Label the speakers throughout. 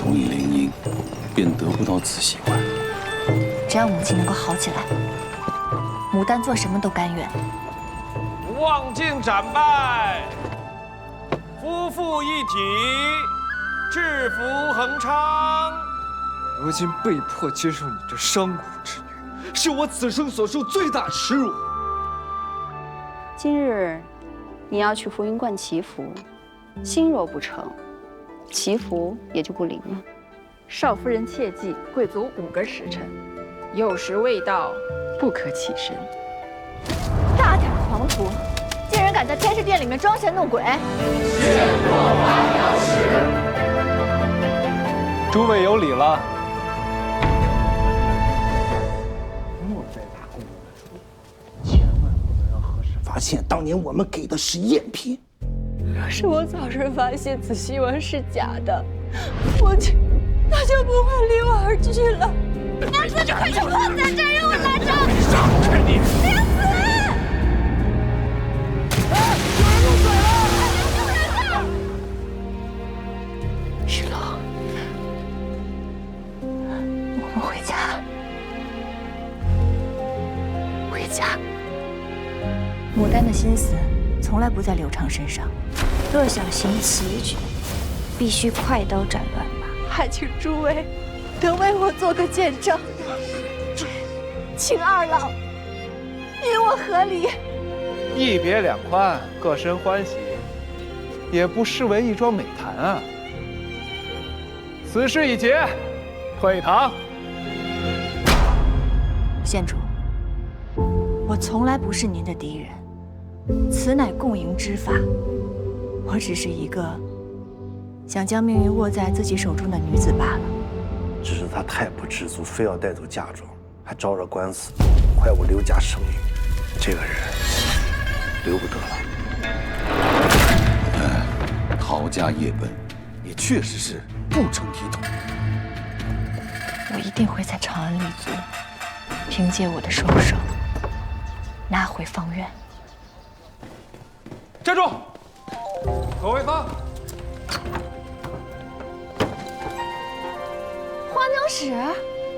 Speaker 1: 同意联姻，便得不到此喜欢。
Speaker 2: 只要母亲能够好起来，牡丹做什么都甘愿。
Speaker 3: 望镜斩拜，夫妇一体，制服恒昌。
Speaker 4: 如今被迫接受你这商贾之女，是我此生所受最大耻辱。
Speaker 5: 今日你要去浮云观祈福，心若不成，祈福也就不灵了。
Speaker 6: 少夫人切记，贵族5个时辰，酉时未到，不可起身。
Speaker 2: 大胆狂徒，竟然敢在天师殿里面装神弄鬼！
Speaker 7: 见过万鸟时。
Speaker 8: 诸位有礼了。
Speaker 9: 莫再打公公的主意，千万不能让和氏发现当年我们给的是赝品。
Speaker 10: 若是我早日发现此希望是假的，母亲那就不会离我而去了。娘子，快就放在这儿，让我拿着！
Speaker 3: 上去你！
Speaker 10: 娘子！
Speaker 3: 有人入水了！
Speaker 10: 有人啊！
Speaker 2: 石龙，我们回家。回家。牡丹的心思从来不在刘畅身上。若想行奇举，必须快刀斩乱麻。
Speaker 10: 还请诸位能为我做个见证，请二老与我和离。
Speaker 8: 一别两宽，各生欢喜，也不失为一桩美谈啊。此事已结，退堂。
Speaker 2: 县主，我从来不是您的敌人，此乃共赢之法。我只是一个想将命运握在自己手中的女子罢了。
Speaker 9: 只是他太不知足，非要带走嫁妆，还招惹官司，坏我刘家声誉。这个人留不得了。
Speaker 1: 陶家业本也确实是不成体统。
Speaker 2: 我一定会在长安立足，凭借我的双手拿回方圆。
Speaker 8: 站住！何为芳，
Speaker 2: 花鸟使，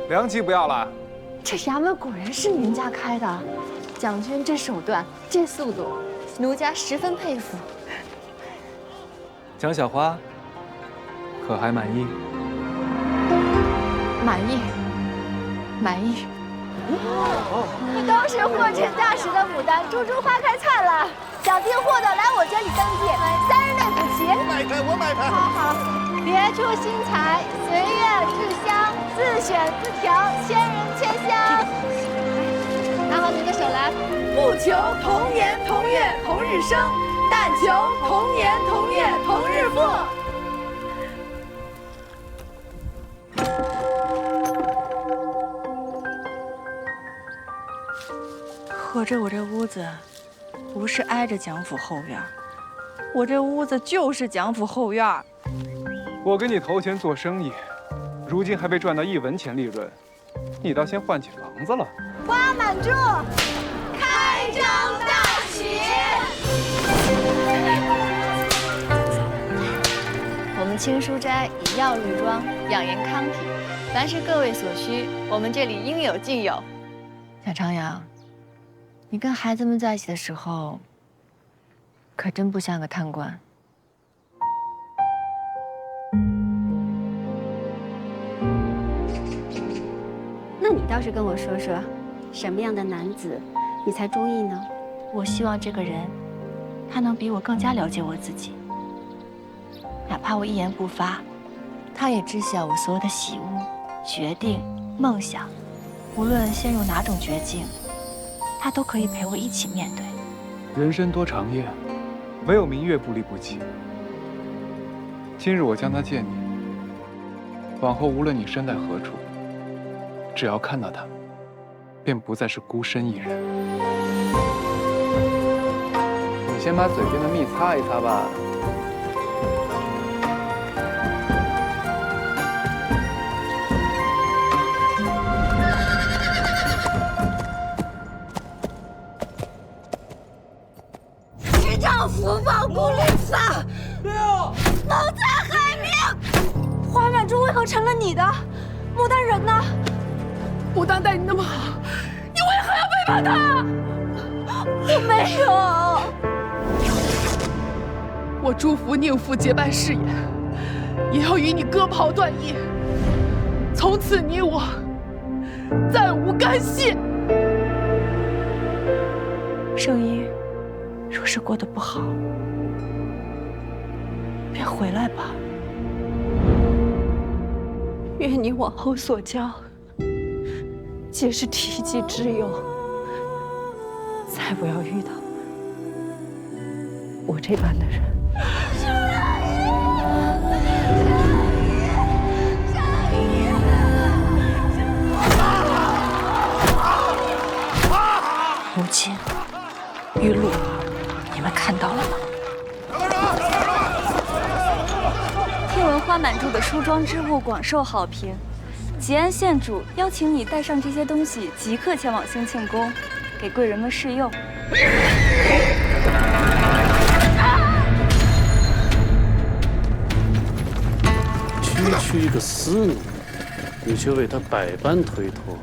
Speaker 8: 良机不要了。
Speaker 10: 这衙门果然是您家开的，将军这手段，这速度，奴家十分佩服。
Speaker 8: 蒋小花，可还满意？
Speaker 10: 满意，满意。
Speaker 2: 都是货真价实的牡丹，株株花开灿烂。想订货的来我这里登记，3日内补齐。
Speaker 7: 我买单。
Speaker 2: 好好，别出心裁，随月制香，自选自调，千人千香。拿好您的手来。
Speaker 10: 不求同年同月同日生，但求同年同月同日富。
Speaker 2: 合着我这屋子不是挨着蒋府后院，我这屋子就是蒋府后院。
Speaker 8: 我给你投钱做生意，如今还没赚到1文钱利润，你倒先换起房子了。
Speaker 2: 花满柱，开张大喜！我们青书斋以药入庄，养颜康体，凡是各位所需，我们这里应有尽有。小长阳，你跟孩子们在一起的时候，可真不像个贪官。
Speaker 5: 那你倒是跟我说说，什么样的男子你才中意呢？
Speaker 2: 我希望这个人，他能比我更加了解我自己。哪怕我一言不发，他也知晓我所有的喜恶、决定、梦想，无论陷入哪种绝境，他都可以陪我一起面对。
Speaker 8: 人生多长夜，唯有明月不离不弃。今日我将他见你，往后无论你身在何处，只要看到他，便不再是孤身一人。你先把嘴边的蜜擦一擦吧。
Speaker 10: 福报功立法，谋财害命。花满珠为何成了你的？牡丹人呢？
Speaker 6: 牡丹待你那么好，你为何要背叛他？
Speaker 10: 我没有。
Speaker 6: 我祝福宁父结拜事业，也要与你割袍断义，从此你我再无干系。
Speaker 2: 圣衣，若是过得不好，便回来吧。
Speaker 10: 愿你往后所交，皆是体己之忧，再不要遇到我这般的人。
Speaker 2: 母亲，玉露，你们看到了吗？
Speaker 5: 听闻花满柱的梳妆之物广受好评，吉安县主邀请你带上这些东西，即刻前往兴庆宫，给贵人们试用。
Speaker 11: 区一个私奴，你却为他百般推脱，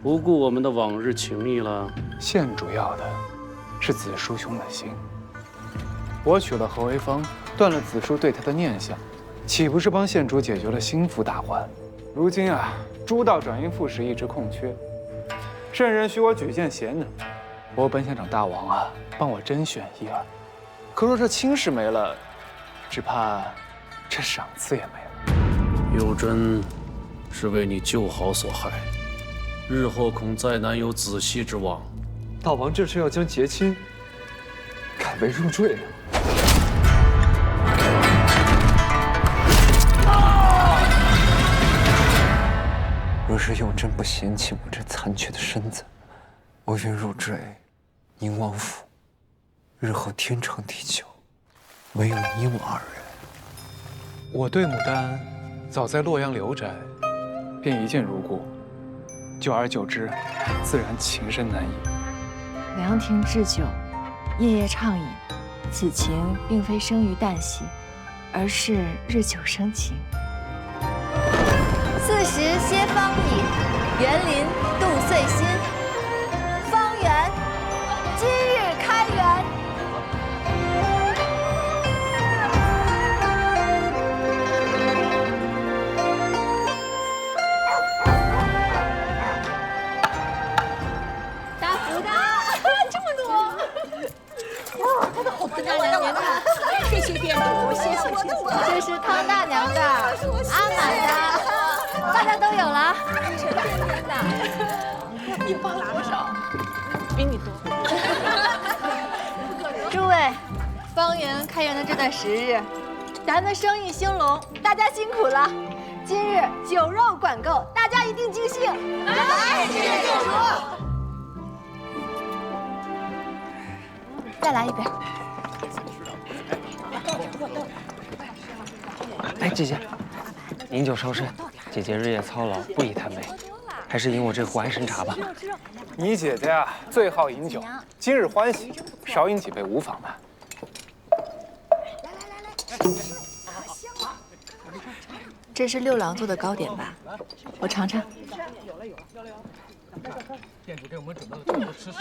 Speaker 11: 不顾我们的往日情谊了。
Speaker 8: 县主要的是子叔兄的心。我娶了何为芳，断了子叔对他的念想，岂不是帮县主解决了心腹大患？如今啊，朱道转阴副使一直空缺，圣人许我举荐贤能，我本想找大王啊帮我甄选一二，可若这亲事没了，只怕这赏赐也没了。
Speaker 11: 幼珍是为你旧好所害，日后恐再难有子息之望。
Speaker 4: 大王这是要将结亲改为入赘啊！
Speaker 12: 若是幼珍不嫌弃我这残缺的身子，我愿入赘宁王府，日后天长地久，唯有你我二人。
Speaker 8: 我对牡丹早在洛阳留宅，便一见如故，久而久之，自然情深难移。
Speaker 2: 凉亭置酒，夜夜畅饮，此情并非生于旦夕，而是日久生情。
Speaker 10: 四时歇芳矣，园林度岁心。方圆，今日开园。大福的，这么多！哇，它的好多娘的，谢谢店主，谢谢。这是汤大娘的，阿满的。大家都有了，成天天的，你包多少？比你多。诸位，方圆开园的这段时日，咱的生意兴隆，大家辛苦了。今日酒肉管够，大家一定尽兴。来，谢谢店主。
Speaker 2: 再来一杯。
Speaker 12: 哎，姐姐，饮酒伤身。姐姐日夜操劳，不宜贪杯，还是饮我这壶安神茶吧。
Speaker 8: 你姐姐啊，最好饮酒，今日欢喜，少饮几杯无妨的。
Speaker 2: 这是六郎做的糕点吧？我尝尝。
Speaker 3: 店主给我们准备了这么多吃食。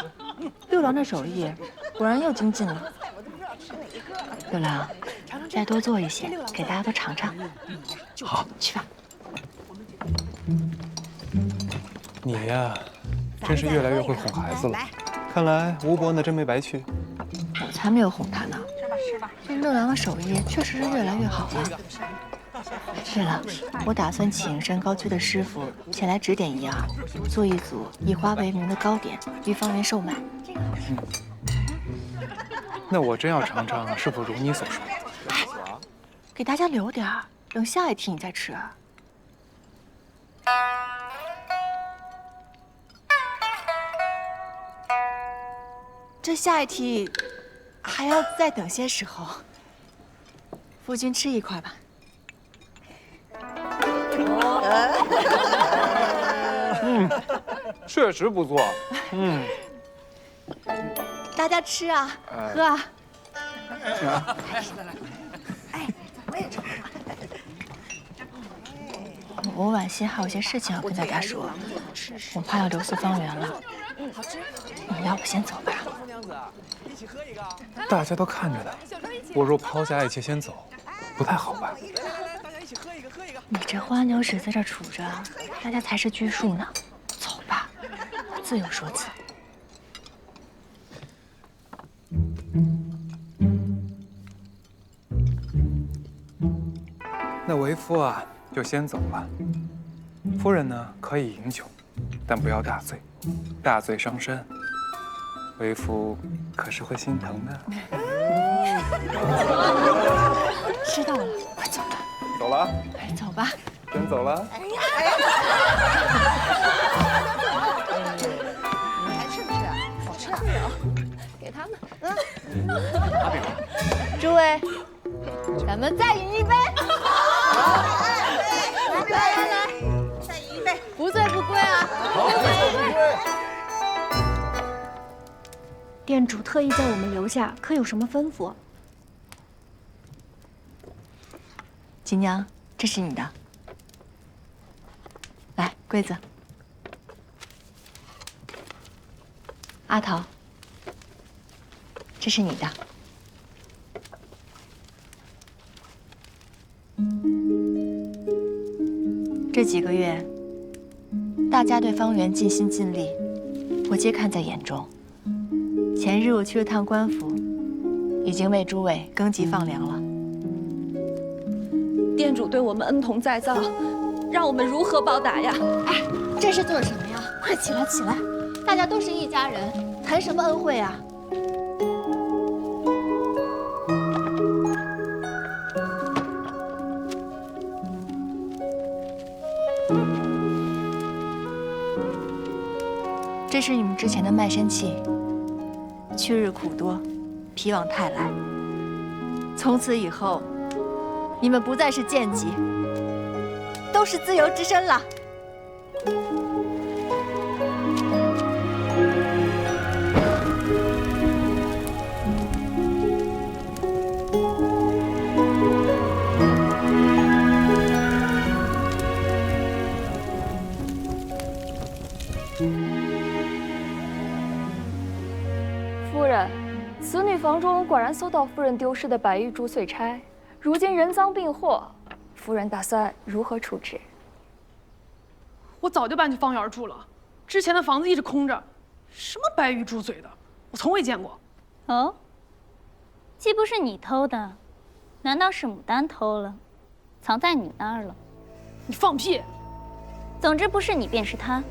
Speaker 2: 六郎的手艺果然又精进了。六郎，再多做一些，给大家都尝尝。
Speaker 12: 好，
Speaker 2: 去吧。
Speaker 8: 你呀，真是越来越会哄孩子了。看来吴伯呢真没白去。
Speaker 2: 我才没有哄他呢。这六郎的手艺确实是越来越好了。对了，我打算请身高区的师傅前来指点一二，做一组以花为名的糕点，于方圆售卖。
Speaker 8: 那我真要尝尝是否如你所说。
Speaker 2: 给大家留点儿，等下一梯你再吃。这下一梯还要再等些时候。夫君吃一块吧。
Speaker 8: 确实不错。
Speaker 2: 大家吃啊，喝啊。
Speaker 10: 哎，我也吃。
Speaker 2: 我婉心还有些事情要跟大家说，我怕要留宿方圆了。你们要不先走吧？
Speaker 8: 大家都看着呢，我若抛下爱妾先走，不太好吧？
Speaker 2: 你这花牛只在这杵着，大家才是拘束呢。走吧，自有说辞。
Speaker 8: 那为夫啊，就先走了。夫人呢，可以饮酒，但不要大醉，大醉伤身。为夫可是会心疼的。
Speaker 2: 知道了，快走吧。
Speaker 8: 走了。
Speaker 2: 走吧。
Speaker 8: 真走了。
Speaker 10: 你还吃不吃啊？好吃啊！给他们。
Speaker 8: 阿炳，
Speaker 10: 诸位，咱们再饮一杯。来，再饮一杯，不醉不归啊！不醉不归。
Speaker 5: 店主特意叫我们留下，可有什么吩咐？
Speaker 2: 锦娘，这是你的。来，柜子。阿桃，这是你的。这几个月，大家对方圆尽心尽力，我皆看在眼中。前日我去了趟官府，已经为诸位更级放粮了。
Speaker 5: 店主对我们恩同再造，让我们如何报答呀？
Speaker 2: 哎，这是做什么呀？快起来，起来！大家都是一家人，谈什么恩惠啊？这是你们之前的卖身契。去日苦多，疲往泰来。从此以后，你们不再是贱籍，都是自由之身了。
Speaker 5: 夫人，此女房中果然搜到夫人丢失的白玉珠碎钗，如今人赃并获，夫人打算如何处置？
Speaker 6: 我早就搬去方圆住了，之前的房子一直空着，什么白玉珠嘴的，我从未见过。
Speaker 13: 哦，既不是你偷的，难道是牡丹偷了，藏在你那儿了？
Speaker 6: 你放屁！
Speaker 13: 总之不是你便是他，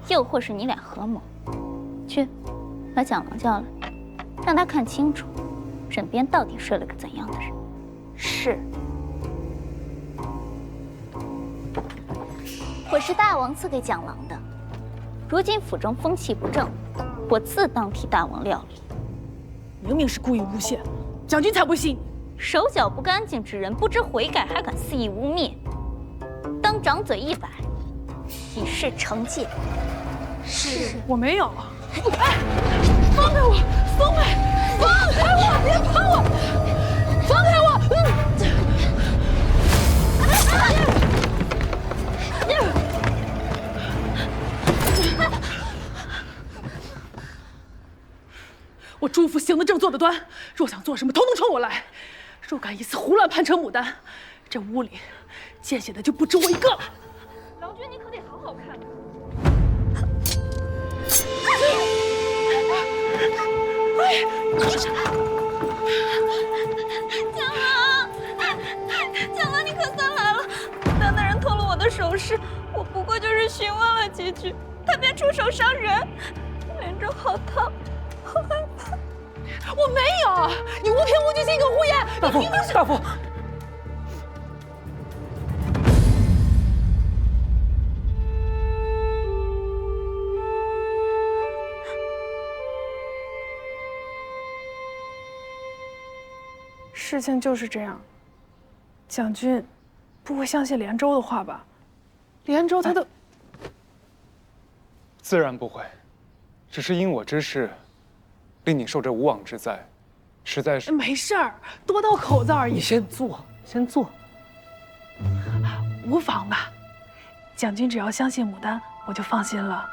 Speaker 13: 又或是你俩合谋。去，把蒋郎叫来，让他看清楚，枕边到底睡了个怎样的人。
Speaker 5: 是。
Speaker 13: 我是大王赐给蒋郎的，如今府中风气不正，我自当替大王料理。
Speaker 6: 明明是故意诬陷，蒋军才不信。
Speaker 13: 手脚不干净之人，不知悔改，还敢肆意污蔑，当掌嘴100，以示惩戒。
Speaker 6: 是，我没有。哎，放开我！放开！放开我！别碰我！放开我！我朱府行得正，坐得端，若想做什么，都能冲我来。若敢一次胡乱攀扯牡丹，这屋里见血的就不止我一个了。郎君，你可得好好看。
Speaker 13: 蒋郎，蒋郎，你可算来了！牡丹的人偷了我的首饰，我不过就是询问了几句，他便出手伤人，脸中好烫，好害怕。
Speaker 6: 我没有，你无凭无据，信口胡言！
Speaker 8: 大夫，大夫。
Speaker 6: 事情就是这样。蒋军不会相信连州的话吧？连州他的……
Speaker 8: 自然不会，只是因我之事，令你受这无妄之灾，实在是……
Speaker 6: 没事儿，多道口子而已。
Speaker 11: 你先坐，先坐。
Speaker 6: 无妨吧？蒋军只要相信牡丹，我就放心了。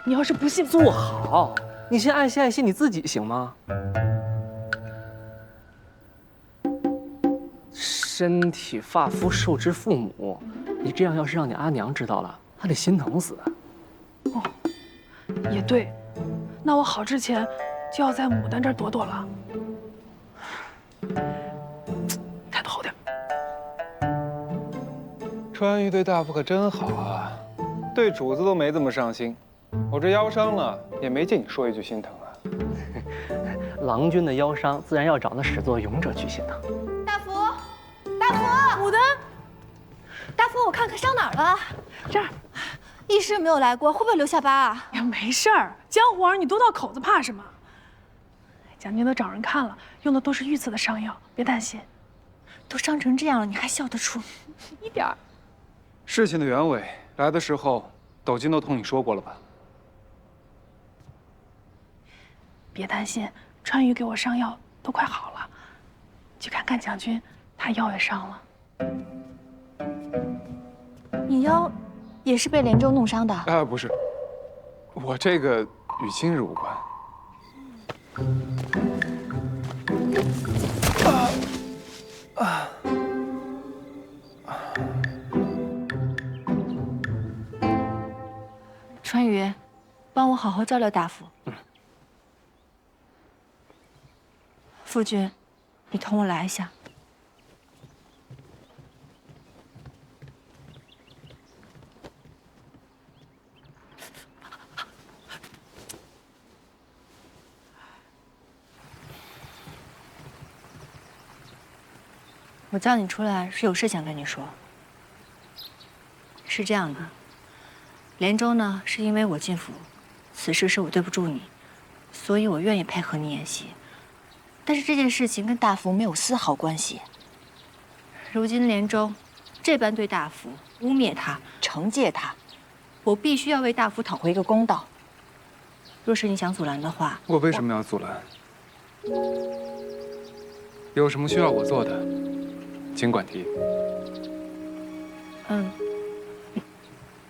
Speaker 6: 你要是不信，
Speaker 3: 坐好，你先爱惜爱惜你自己行吗？身体发肤受之父母，你这样要是让你阿娘知道了，她得心疼死。
Speaker 6: 哦，也对，那我好之前就要在牡丹这儿躲躲了。态度好点。
Speaker 8: 川渝对大夫可真好啊，对主子都没这么上心。我这腰伤了，也没见你说一句心疼啊。
Speaker 3: 郎君的腰伤，自然要找那始作俑者去心疼。
Speaker 10: 大福，大福，
Speaker 6: 牡丹，
Speaker 10: 大福，我看看伤哪儿了？
Speaker 6: 这儿，
Speaker 10: 医师没有来过，会不会留下疤啊？
Speaker 6: 呀，没事儿，江湖儿你多道口子，怕什么？蒋军都找人看了，用的都是预测的伤药，别担心。
Speaker 2: 都伤成这样了，你还笑得出？
Speaker 6: 一点儿。
Speaker 8: 事情的原委，来的时候斗金都同你说过了吧？
Speaker 6: 别担心，川渝给我伤药都快好了。去看看蒋军，他腰也伤了。
Speaker 2: 你腰也是被连州弄伤的？
Speaker 8: 啊，不是，我这个与今日无关。
Speaker 2: 川渝，帮我好好照料大夫。夫君，你同我来一下。我叫你出来是有事想跟你说。是这样的，连州呢是因为我进府，此事是我对不住你，所以我愿意配合你演戏。但是这件事情跟大福没有丝毫关系。如今连州这般对大福污蔑他、惩戒他，我必须要为大福讨回一个公道。若是你想阻拦的话，
Speaker 8: 我为什么要阻拦？有什么需要我做的，尽管提。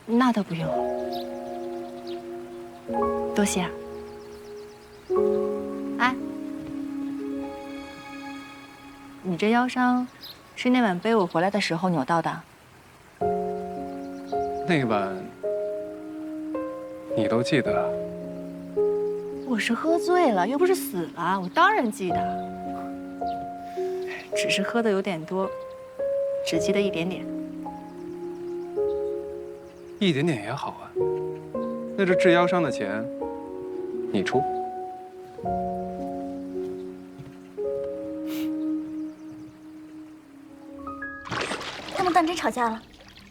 Speaker 2: 那倒不用，多谢啊。哎，你这腰伤是那晚背我回来的时候扭到的？
Speaker 8: 那晚你都记得啊？
Speaker 2: 我是喝醉了，又不是死了，我当然记得。只是喝的有点多，只记得一点点。
Speaker 8: 一点点也好啊。那这治腰伤的钱，你出。
Speaker 5: 他们当真吵架了？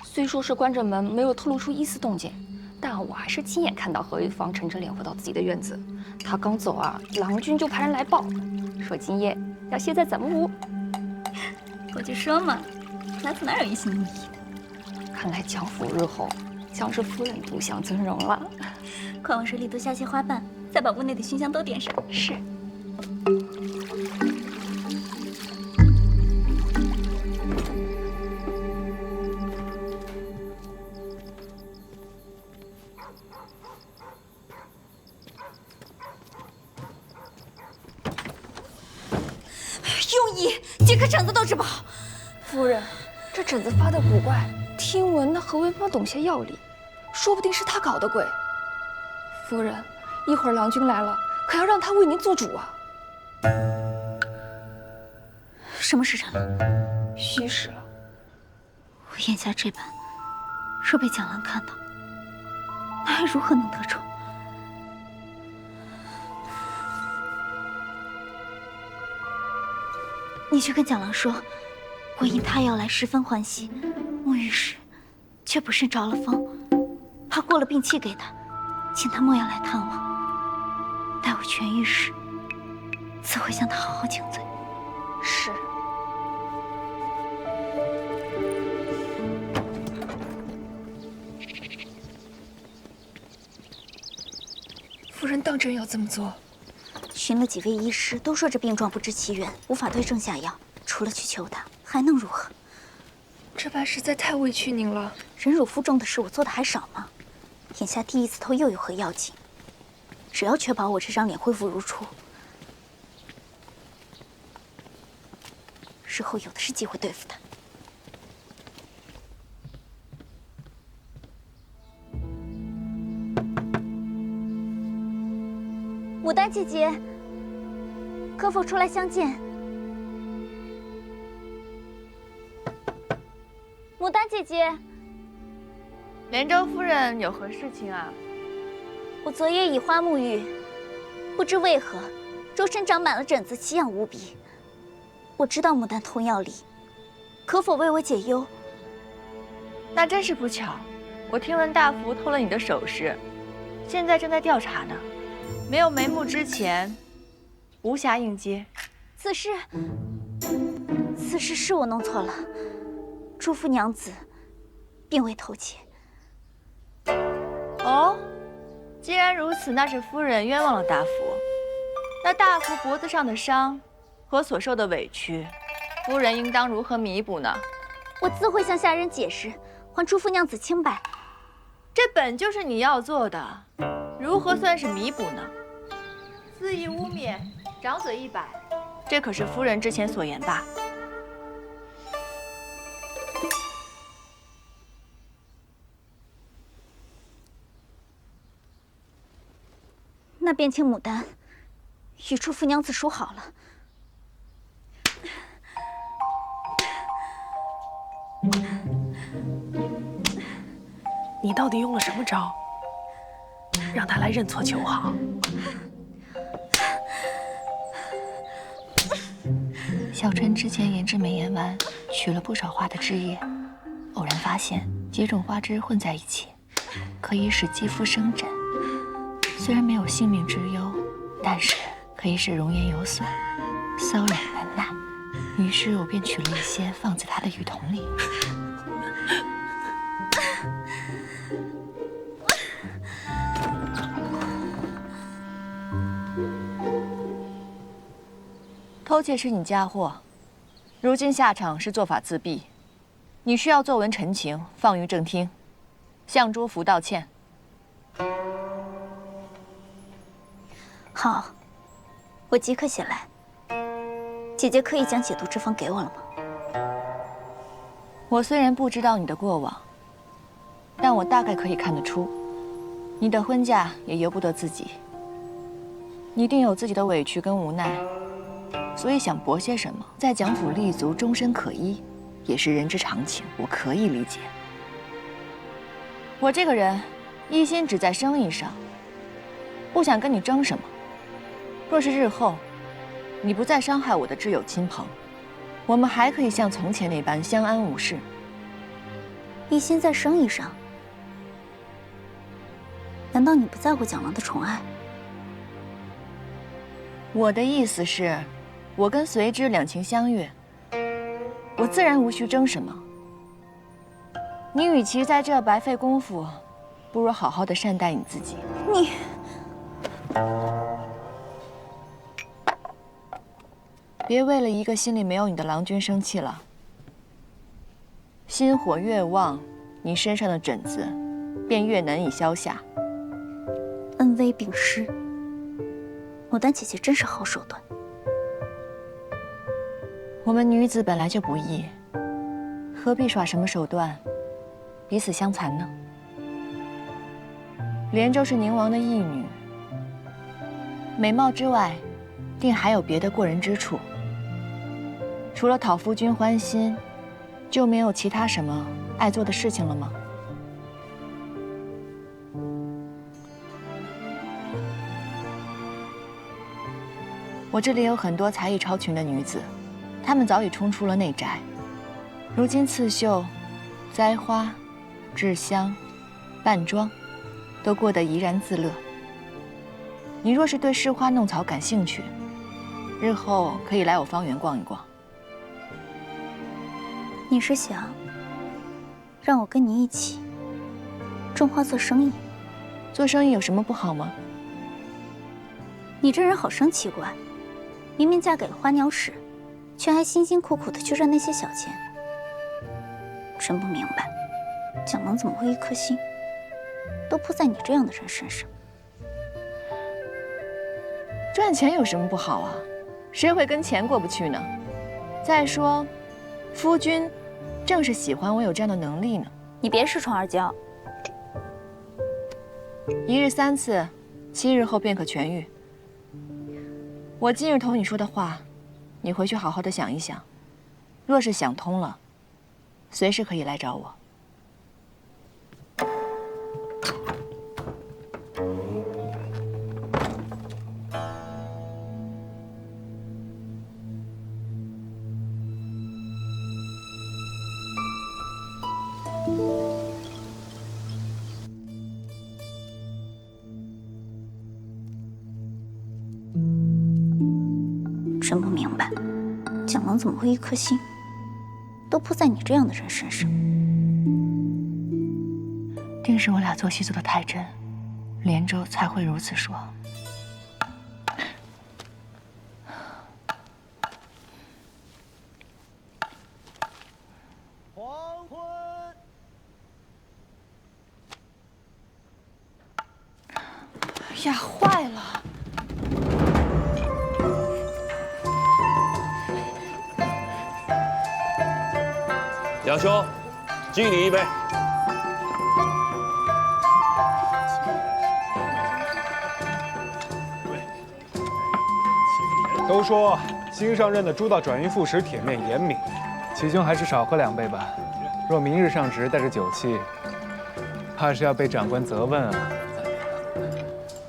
Speaker 5: 虽说是关着门，没有透露出一丝动静，但我还是亲眼看到何玉芳沉着脸回到自己的院子。他刚走啊，郎君就派人来报，说今夜要歇在咱们屋。
Speaker 13: 我就说嘛，来自哪有一心一意
Speaker 5: 的？看来蒋府日后将是夫人独享尊荣了。
Speaker 13: 快往水里多下些花瓣，再把屋内的熏香都点上。
Speaker 5: 是。
Speaker 13: 庸医，这颗疹子都治不好。
Speaker 5: 夫人，这疹子发的古怪，听闻那何文芳懂些药理，说不定是他搞的鬼。夫人，一会儿郎君来了，可要让他为您做主啊。
Speaker 13: 什么时辰了？
Speaker 5: 戌时了。
Speaker 13: 我眼下这般，若被蒋兰看到，那还如何能得宠？你去跟蒋郎说，我因他要来十分欢喜，沐浴时却不慎着了风，怕过了病气给他，请他莫要来探望。待我痊愈时，自会向他好好请罪。
Speaker 5: 是。夫人当真要这么做？
Speaker 13: 寻了几位医师，都说这病状不知其源，无法对症下药。除了去求他，还能如何？
Speaker 5: 这般实在太委屈您了。
Speaker 10: 忍辱负重的事我做的还少吗？眼下第一次偷又有何要紧？只要确保我这张脸恢复如初，日后有的是机会对付他。牡丹姐姐，可否出来相见？牡丹姐姐，
Speaker 2: 连州夫人有何事情啊？
Speaker 10: 我昨夜以花沐浴，不知为何，周身长满了疹子，奇痒无比。我知道牡丹通药理，可否为我解忧？
Speaker 2: 那真是不巧，我听闻大福偷了你的首饰，现在正在调查呢。没有眉目之前，无暇应接。
Speaker 10: 此事是我弄错了，朱夫娘子并未偷窃。
Speaker 2: 哦，既然如此，那是夫人冤枉了大福。那大福脖子上的伤和所受的委屈，夫人应当如何弥补呢？
Speaker 10: 我自会向下人解释，还朱夫娘子清白。
Speaker 2: 这本就是你要做的，如何算是弥补呢？肆意污蔑，掌嘴一摆，这可是夫人之前所言吧？
Speaker 10: 那便请牡丹与朱夫娘子说好了。
Speaker 6: 你到底用了什么招，让他来认错求好？
Speaker 2: 小春之前研制美颜丸，取了不少花的汁液，偶然发现几种花枝混在一起，可以使肌肤生疹。虽然没有性命之忧，但是可以使容颜有损，瘙痒难耐。于是我便取了一些放在他的浴桶里。偷窃是你家伙，如今下场是做法自毙，你需要作文陈情，放于正厅，向朱福道歉。
Speaker 10: 好，我即刻写来。姐姐可以将解毒之方给我了吗？
Speaker 2: 我虽然不知道你的过往，但我大概可以看得出，你的婚嫁也由不得自己，你定有自己的委屈跟无奈。所以想博些什么，在蒋府立足，终身可依，也是人之常情，我可以理解。我这个人一心只在生意上，不想跟你争什么。若是日后你不再伤害我的挚友亲朋，我们还可以像从前那般相安无事。
Speaker 10: 一心在生意上，难道你不在乎蒋郎的宠爱？
Speaker 2: 我的意思是，我跟随之两情相悦，我自然无需争什么。你与其在这白费功夫，不如好好的善待你自己。
Speaker 10: 你，
Speaker 2: 别为了一个心里没有你的郎君生气了。心火越旺，你身上的疹子便越难以消下。
Speaker 10: 恩威并施，牡丹姐姐真是好手段。
Speaker 2: 我们女子本来就不易，何必耍什么手段，彼此相残呢？连州是宁王的义女，美貌之外，定还有别的过人之处。除了讨夫君欢心，就没有其他什么爱做的事情了吗？我这里有很多才艺超群的女子，她们早已冲出了内宅，如今刺绣、栽花、制香、扮妆，都过得怡然自乐。你若是对试花弄草感兴趣，日后可以来我芳园逛一逛。
Speaker 10: 你是想让我跟你一起种花做生意？
Speaker 2: 做生意有什么不好吗？
Speaker 10: 你这人好生奇怪，明明嫁给了花鸟使，却还辛辛苦苦的去赚那些小钱。真不明白，蒋能怎么会一颗心都扑在你这样的人身上？
Speaker 2: 赚钱有什么不好啊？谁会跟钱过不去呢？再说，夫君正是喜欢我有这样的能力呢。
Speaker 10: 你别恃宠而骄。
Speaker 2: 1日3次，7日后便可痊愈。我今日同你说的话，你回去好好的想一想。若是想通了，随时可以来找我。
Speaker 10: 真不明白，蒋能怎么会一颗心都扑在你这样的人身上？
Speaker 2: 定是我俩做戏做得太真，连州才会如此说。
Speaker 7: 黄昏。
Speaker 2: 呀，坏了！
Speaker 14: 两兄，敬你一杯。
Speaker 8: 都说新上任的朱道转运副使铁面严明，齐兄还是少喝2杯吧。若明日上职带着酒气，怕是要被长官责问啊。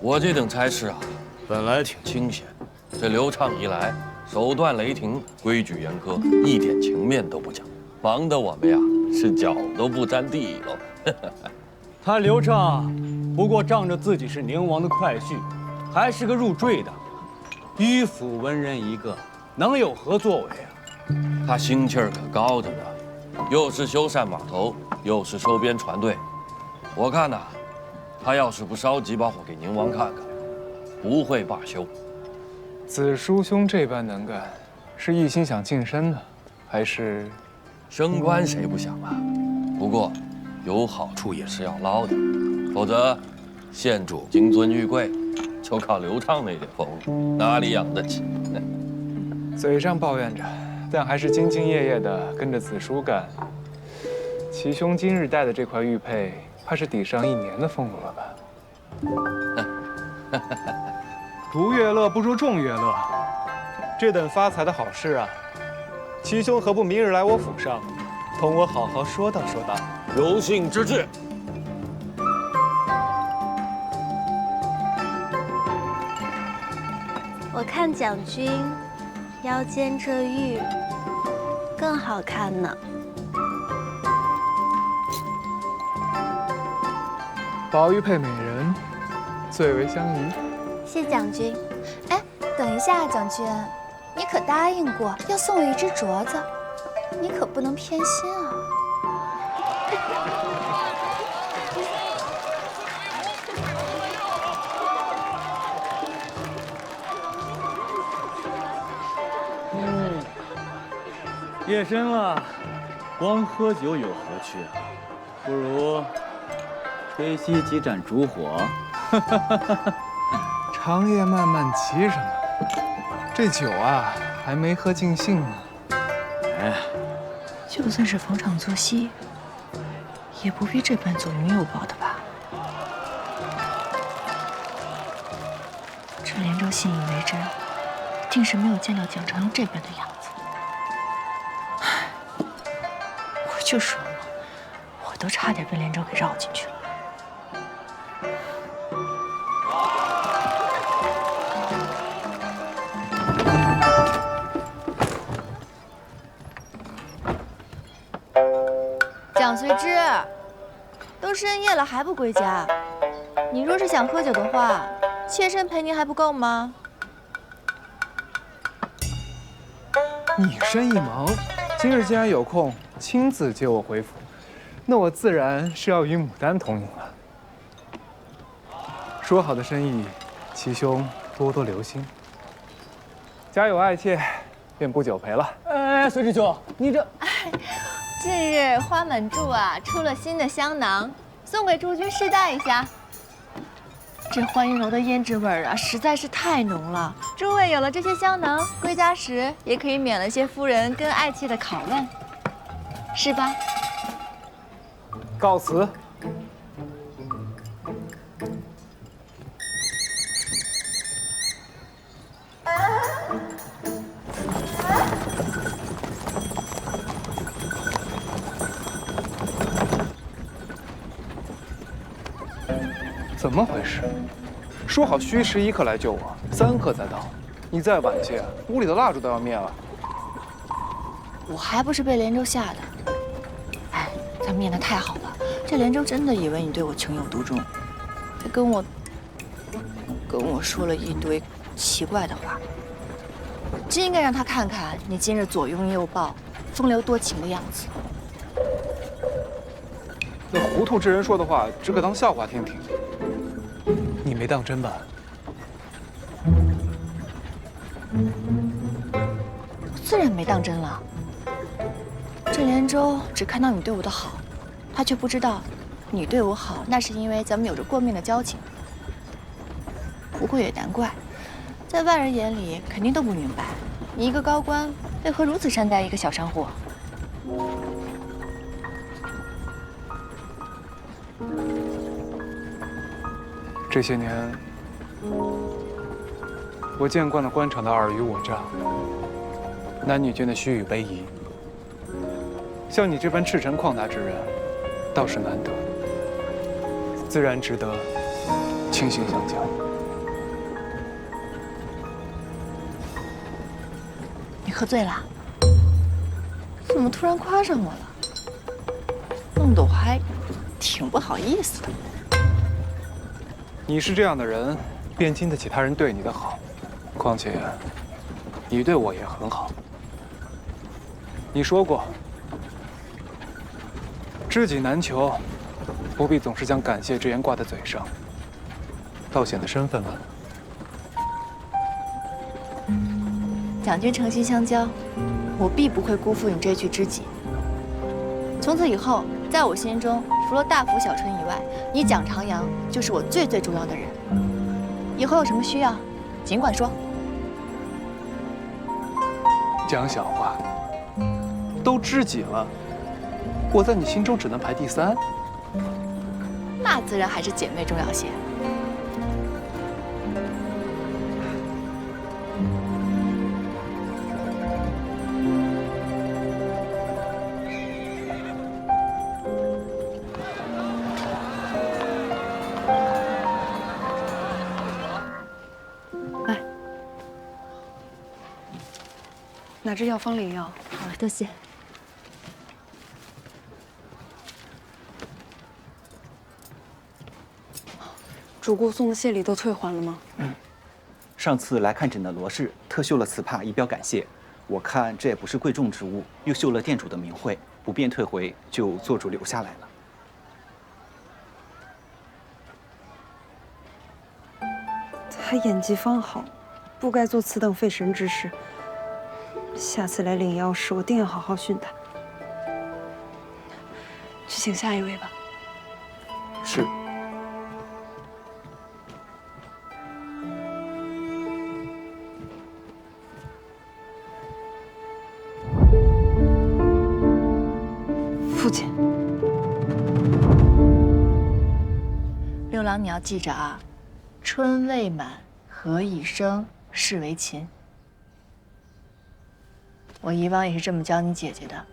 Speaker 14: 我这等差事啊，本来挺清闲，这刘畅一来，手段雷霆，规矩严苛，一点情面都不讲，忙得我们呀是脚都不沾地喽。
Speaker 15: 他刘畅不过仗着自己是宁王的快婿，还是个入赘的，迂腐文人一个，能有何作为啊？
Speaker 14: 他心气儿可高着呢，又是修缮码头，又是收编船队，我看呐，他要是不烧几把火给宁王看看，不会罢休。
Speaker 8: 子叔兄这般能干，是一心想晋升呢，还是？
Speaker 14: 升官谁不想啊？不过，有好处也是要捞的，否则，县主金尊玉贵，就靠刘畅那点风，哪里养得起？
Speaker 8: 嘴上抱怨着，但还是兢兢业业的跟着子叔干。齐兄今日带的这块玉佩，怕是抵上1年的俸禄了吧？逐月乐不如众月乐，这等发财的好事啊！齐兄何不明日来我府上，同我好好说道说道？
Speaker 14: 有幸之至。
Speaker 10: 我看蒋君腰间这玉更好看呢。
Speaker 8: 宝玉配美人，最为相宜。
Speaker 10: 谢蒋君。哎，等一下，蒋君，你可答应过要送我一只镯子，你可不能偏心啊。
Speaker 15: 夜深了，光喝酒有何趣啊？不如吹熄几盏烛火。
Speaker 8: 长夜漫漫急什么？这酒啊，还没喝尽兴呢。
Speaker 15: 哎，
Speaker 2: 就算是逢场作戏，也不必这般左拥右抱的吧？这连州信以为真，定是没有见到蒋长用这般的样子。我就说嘛，我都差点被连州给绕进去了。蒋随之，都深夜了还不归家？你若是想喝酒的话，妾身陪您还不够吗？
Speaker 8: 你生意忙，今日既然有空，亲自接我回府，那我自然是要与牡丹同饮了。说好的生意，齐兄多多留心。家有爱妾，便不久陪了。
Speaker 15: 哎，随之兄，你这……
Speaker 2: 近日花满柱啊出了新的香囊，送给诸君试戴一下。这欢迎楼的胭脂味儿啊，实在是太浓了。诸位有了这些香囊，归家时也可以免了些夫人跟爱妾的拷问，是吧？
Speaker 8: 告辞。怎么回事？说好虚11刻来救我，3刻才到。你再晚些，屋里的蜡烛都要灭了。
Speaker 2: 我还不是被连州吓的。哎，咱们演的太好了，这连州真的以为你对我情有独钟，他跟我说了一堆奇怪的话。真应该让他看看你今日左拥右抱、风流多情的样子。
Speaker 8: 那糊涂之人说的话，只可当笑话听听。你没当真吧？
Speaker 2: 我自然没当真了。这连州只看到你对我的好，他却不知道你对我好，那是因为咱们有着过命的交情。不过也难怪，在外人眼里肯定都不明白，你一个高官为何如此善待一个小商户。
Speaker 8: 这些年，我见惯了官场的尔虞我诈，男女间的虚与委蛇。像你这般赤诚旷达之人，倒是难得，自然值得倾心相交。
Speaker 2: 你喝醉了？怎么突然夸上我了？弄得我还挺不好意思的。
Speaker 8: 你是这样的人，便经得起他人对你的好。况且，你对我也很好。你说过，知己难求，不必总是将感谢之言挂在嘴上，倒显得身份了。
Speaker 2: 蒋军诚心相交，我必不会辜负你这句知己。从此以后，在我心中，除了大福小春以外，你蒋长阳就是我最重要的人。以后有什么需要，尽管说。
Speaker 8: 讲小话，都知己了，我在你心中只能排第3。
Speaker 2: 那自然还是姐妹重要些。
Speaker 16: 哪支药方领药？
Speaker 2: 好，多谢。
Speaker 16: 主顾送的谢礼都退还了吗？
Speaker 17: 上次来看诊的罗氏特绣了此帕以表感谢，我看这也不是贵重之物，又绣了店主的名讳，不便退回，就做主留下来了。
Speaker 16: 他演技方好，不该做此等费神之事。下次来领药时，我定要好好训他。去请下一位吧。
Speaker 8: 是。
Speaker 16: 父亲。
Speaker 2: 六郎，你要记着啊，春未满，何以生？是为禽。我以往也是这么教你姐姐的。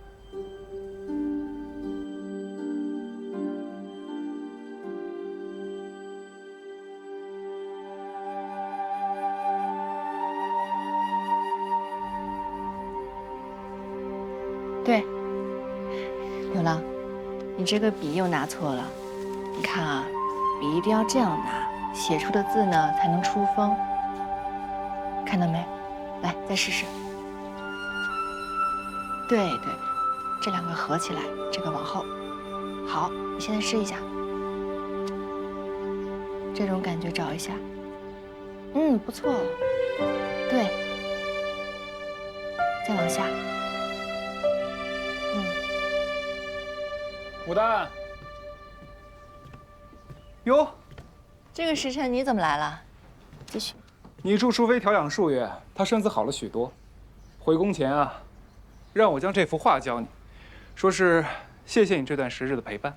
Speaker 2: 对，六郎，你这个笔又拿错了。你看啊，笔一定要这样拿，写出的字呢才能出风。看到没？来，再试试。对对，这两个合起来，这个往后。好，你现在试一下，这种感觉找一下。不错。对，再往下。
Speaker 8: 牡丹。哟，
Speaker 2: 这个时辰你怎么来了？继续。
Speaker 8: 你助淑妃调养数月，她身子好了许多。回宫前啊，让我将这幅画交你，说是谢谢你这段时日的陪伴。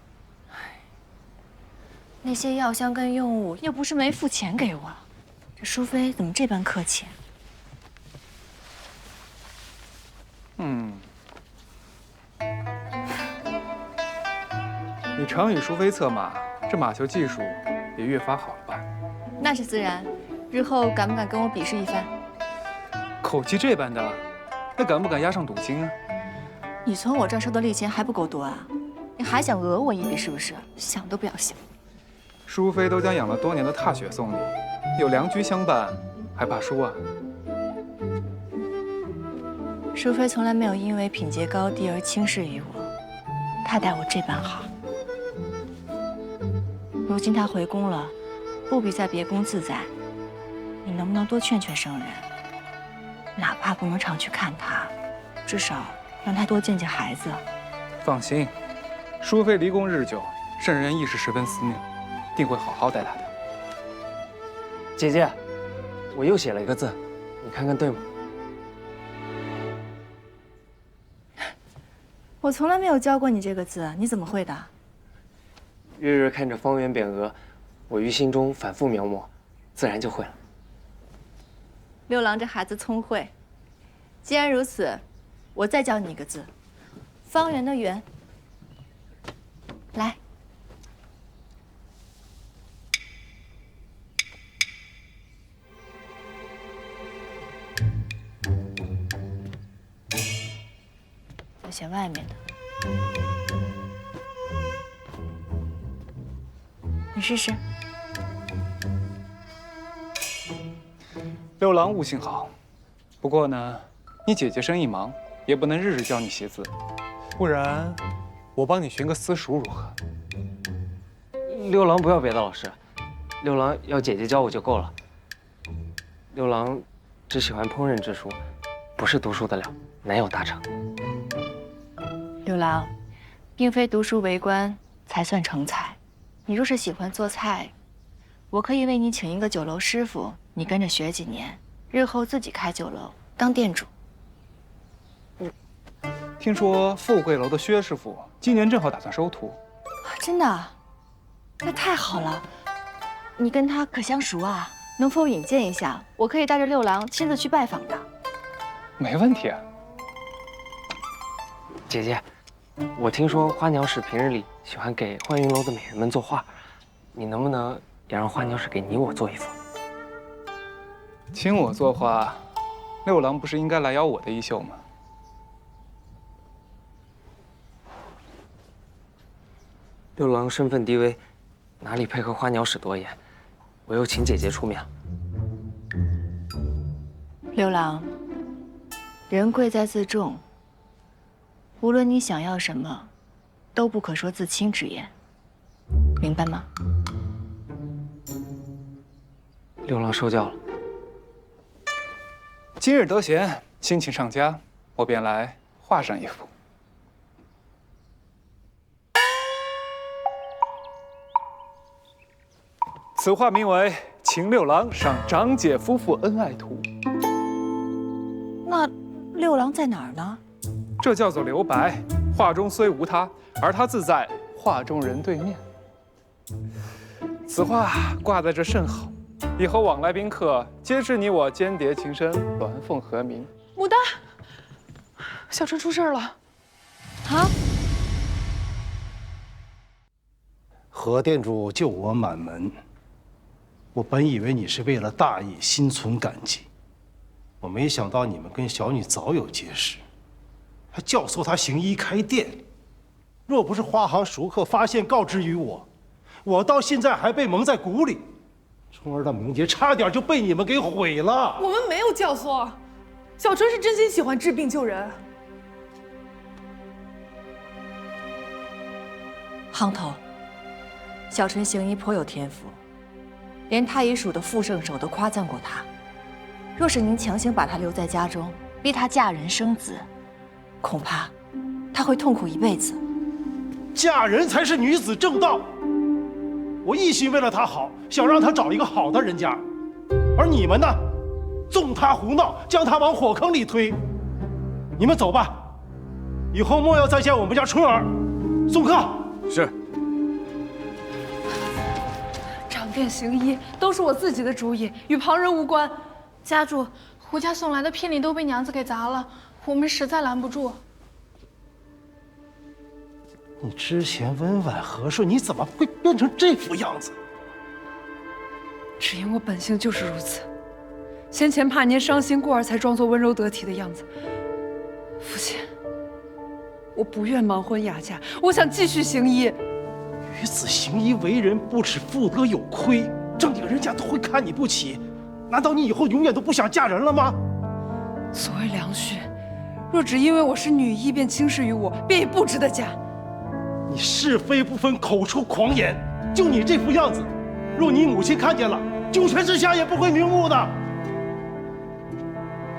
Speaker 2: 那些药香跟用物又不是没付钱给我，这淑妃怎么这般客气？
Speaker 8: 你常与淑妃策马，这马球技术也越发好了吧？
Speaker 2: 那是自然，日后敢不敢跟我比试一番？
Speaker 8: 口气这般的，那敢不敢押上赌金啊？
Speaker 2: 你从我这儿收的利钱还不够多啊？你还想讹我一笔是不是？想都不要想。
Speaker 8: 淑妃都将养了多年的踏雪送你，有良驹相伴，还怕输啊？
Speaker 2: 淑妃从来没有因为品阶高低而轻视于我，她待我这般好。如今她回宫了，不比在别宫自在，你能不能多劝劝圣人？哪怕不能常去看她，至少让她多见见孩子。
Speaker 8: 放心，淑妃离宫日久，圣人亦是十分思念，定会好好待她的。
Speaker 3: 姐姐，我又写了一个字，你看看对吗？
Speaker 2: 我从来没有教过你这个字，你怎么会的？
Speaker 3: 日日看着方圆匾额，我于心中反复描摹，自然就会了。
Speaker 2: 六郎这孩子聪慧。既然如此，我再教你一个字，方圆的圆。来。要写外面的。你试试。
Speaker 8: 六郎悟性好，不过呢，你姐姐生意忙，也不能日日教你习字，不然我帮你寻个私塾如何？
Speaker 3: 六郎不要别的老师，六郎要姐姐教我就够了。六郎只喜欢烹饪之术，不是读书的料，难有大成。
Speaker 2: 六郎，并非读书为官才算成才。你若是喜欢做菜，我可以为你请一个酒楼师傅，你跟着学几年，日后自己开酒楼当店主。
Speaker 8: 听说富贵楼的薛师傅今年正好打算收徒。
Speaker 2: 真的？那太好了！你跟他可相熟啊？能否引荐一下？我可以带着六郎亲自去拜访的。
Speaker 8: 没问题啊。
Speaker 3: 姐姐，我听说花鸟使平日里喜欢给幻云楼的美人们作画，你能不能也让花鸟使给你我做一幅？
Speaker 8: 请我作画，六郎不是应该来邀我的衣袖吗？
Speaker 3: 六郎身份低微，哪里配合花鸟使多言？唯有请姐姐出面。
Speaker 2: 六郎，人贵在自重。无论你想要什么，都不可说自轻之言，明白吗？
Speaker 3: 六郎受教了。
Speaker 8: 今日得闲，心情上佳，我便来画上一幅。此画名为《秦六郎赏长姐夫妇恩爱图》。
Speaker 2: 那六郎在哪儿呢？
Speaker 8: 这叫做留白。画中虽无他，而他自在画中人对面。此画挂在这甚好，以后往来宾客皆是你我间谍情深，鸾凤和鸣。
Speaker 6: 牡丹，小春出事了。
Speaker 2: 啊！
Speaker 9: 何店主救我满门，我本以为你是为了大义心存感激，我没想到你们跟小女早有结识，还教唆她行医开店。若不是花行熟客发现告知于我，我到现在还被蒙在鼓里，春儿的名节差点就被你们给毁了。
Speaker 6: 我们没有教唆，小春是真心喜欢治病救人。
Speaker 2: 夯头，小春行医颇有天赋，连太医署的副圣手都夸赞过他。若是您强行把她留在家中，逼她嫁人生子，恐怕她会痛苦一辈子。
Speaker 9: 嫁人才是女子正道。我一心为了她好，想让她找一个好的人家，而你们呢，纵她胡闹，将她往火坑里推。你们走吧，以后莫要再见我们家春儿。送客。
Speaker 1: 是。
Speaker 6: 长店行医都是我自己的主意，与旁人无关。家主，胡家送来的聘礼都被娘子给砸了，我们实在拦不住。
Speaker 9: 你之前温婉和顺，你怎么会变成这副样子？
Speaker 16: 只因我本性就是如此，先前怕您伤心，故而才装作温柔得体的样子。父亲，我不愿盲婚哑嫁，我想继续行医。
Speaker 9: 女子行医为人，不止妇德有亏，正经人家都会看你不起。难道你以后永远都不想嫁人了吗？
Speaker 16: 所谓良婿，若只因为我是女医便轻视于我，便也不值得嫁。
Speaker 9: 你是非不分，口出狂言，就你这副样子，若你母亲看见了，九泉之下也不会瞑目的。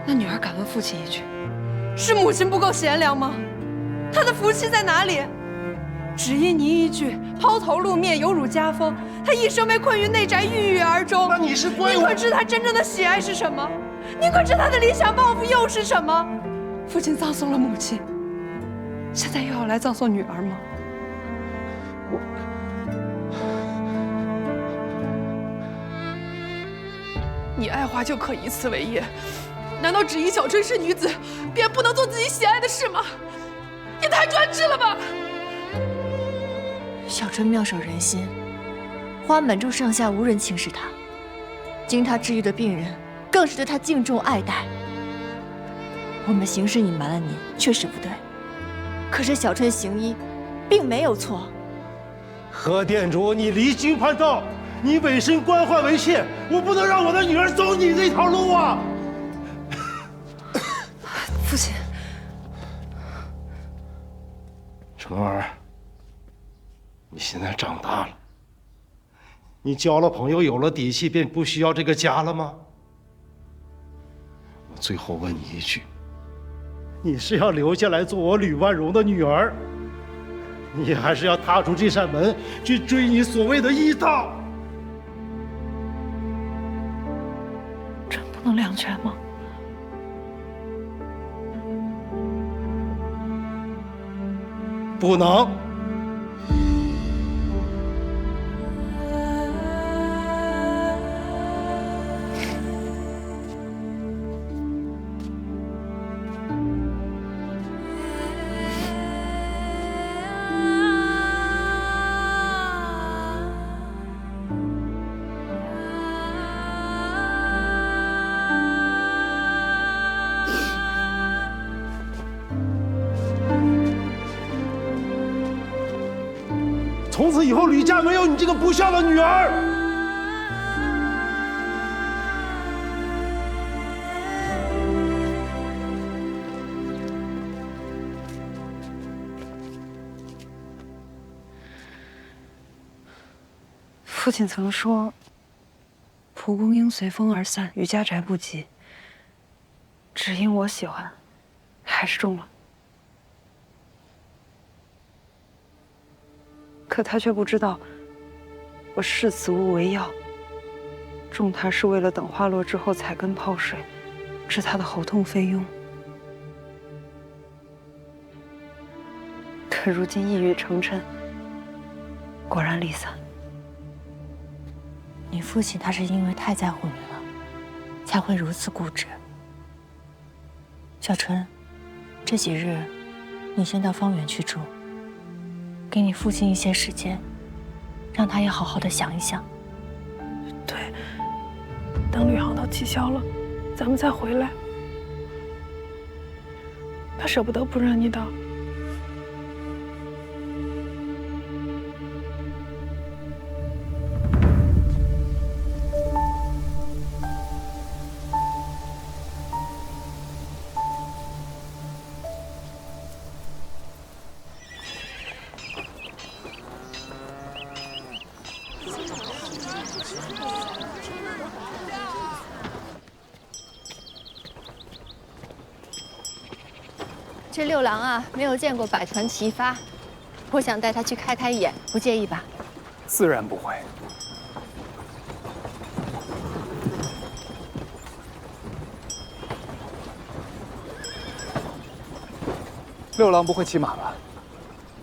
Speaker 16: 那女儿敢问父亲一句：是母亲不够贤良吗？她的福气在哪里？只因您一句抛头露面，有辱家风，她一生被困于内宅，郁郁而终。
Speaker 9: 那你是怪我？
Speaker 16: 您可知她真正的喜爱是什么？您可知她的理想抱负又是什么？父亲葬送了母亲，现在又要来葬送女儿吗？
Speaker 6: 你爱花就可以此为业，难道只因小春是女子，便不能做自己喜爱的事吗？也太专制了吧！
Speaker 2: 小春妙手仁心，花门中上下无人轻视她，经她治愈的病人更是对她敬重爱戴。我们行事隐瞒了您，确实不对。可是小春行医，并没有错。
Speaker 9: 何店主，你离经叛道，你委身官宦为妾，我不能让我的女儿走你这条路啊！
Speaker 16: 父亲，
Speaker 9: 春儿，你现在长大了，你交了朋友，有了底气，便不需要这个家了吗？我最后问你一句，你是要留下来做我吕万荣的女儿，你还是要踏出这扇门，去追你所谓的医道？
Speaker 16: 真不能两全吗？
Speaker 9: 不能。从此以后，吕家没有你这个不孝的女儿。
Speaker 16: 父亲曾说，蒲公英随风而散，与家宅不及。只因我喜欢，还是中了。可他却不知道，我视此物为药，种它是为了等花落之后采根泡水，治他的喉痛肺痈。可如今一语成谶，果然离散。
Speaker 2: 你父亲他是因为太在乎你了，才会如此固执。小春，这几日你先到方圆去住。给你父亲一些时间，让他也好好的想一想。
Speaker 6: 对，等吕航到气消了，咱们再回来。他舍不得不让你到。
Speaker 2: 这六郎啊，没有见过百团齐发，我想带他去开眼，不介意吧？
Speaker 8: 自然不会。六郎不会骑马吧？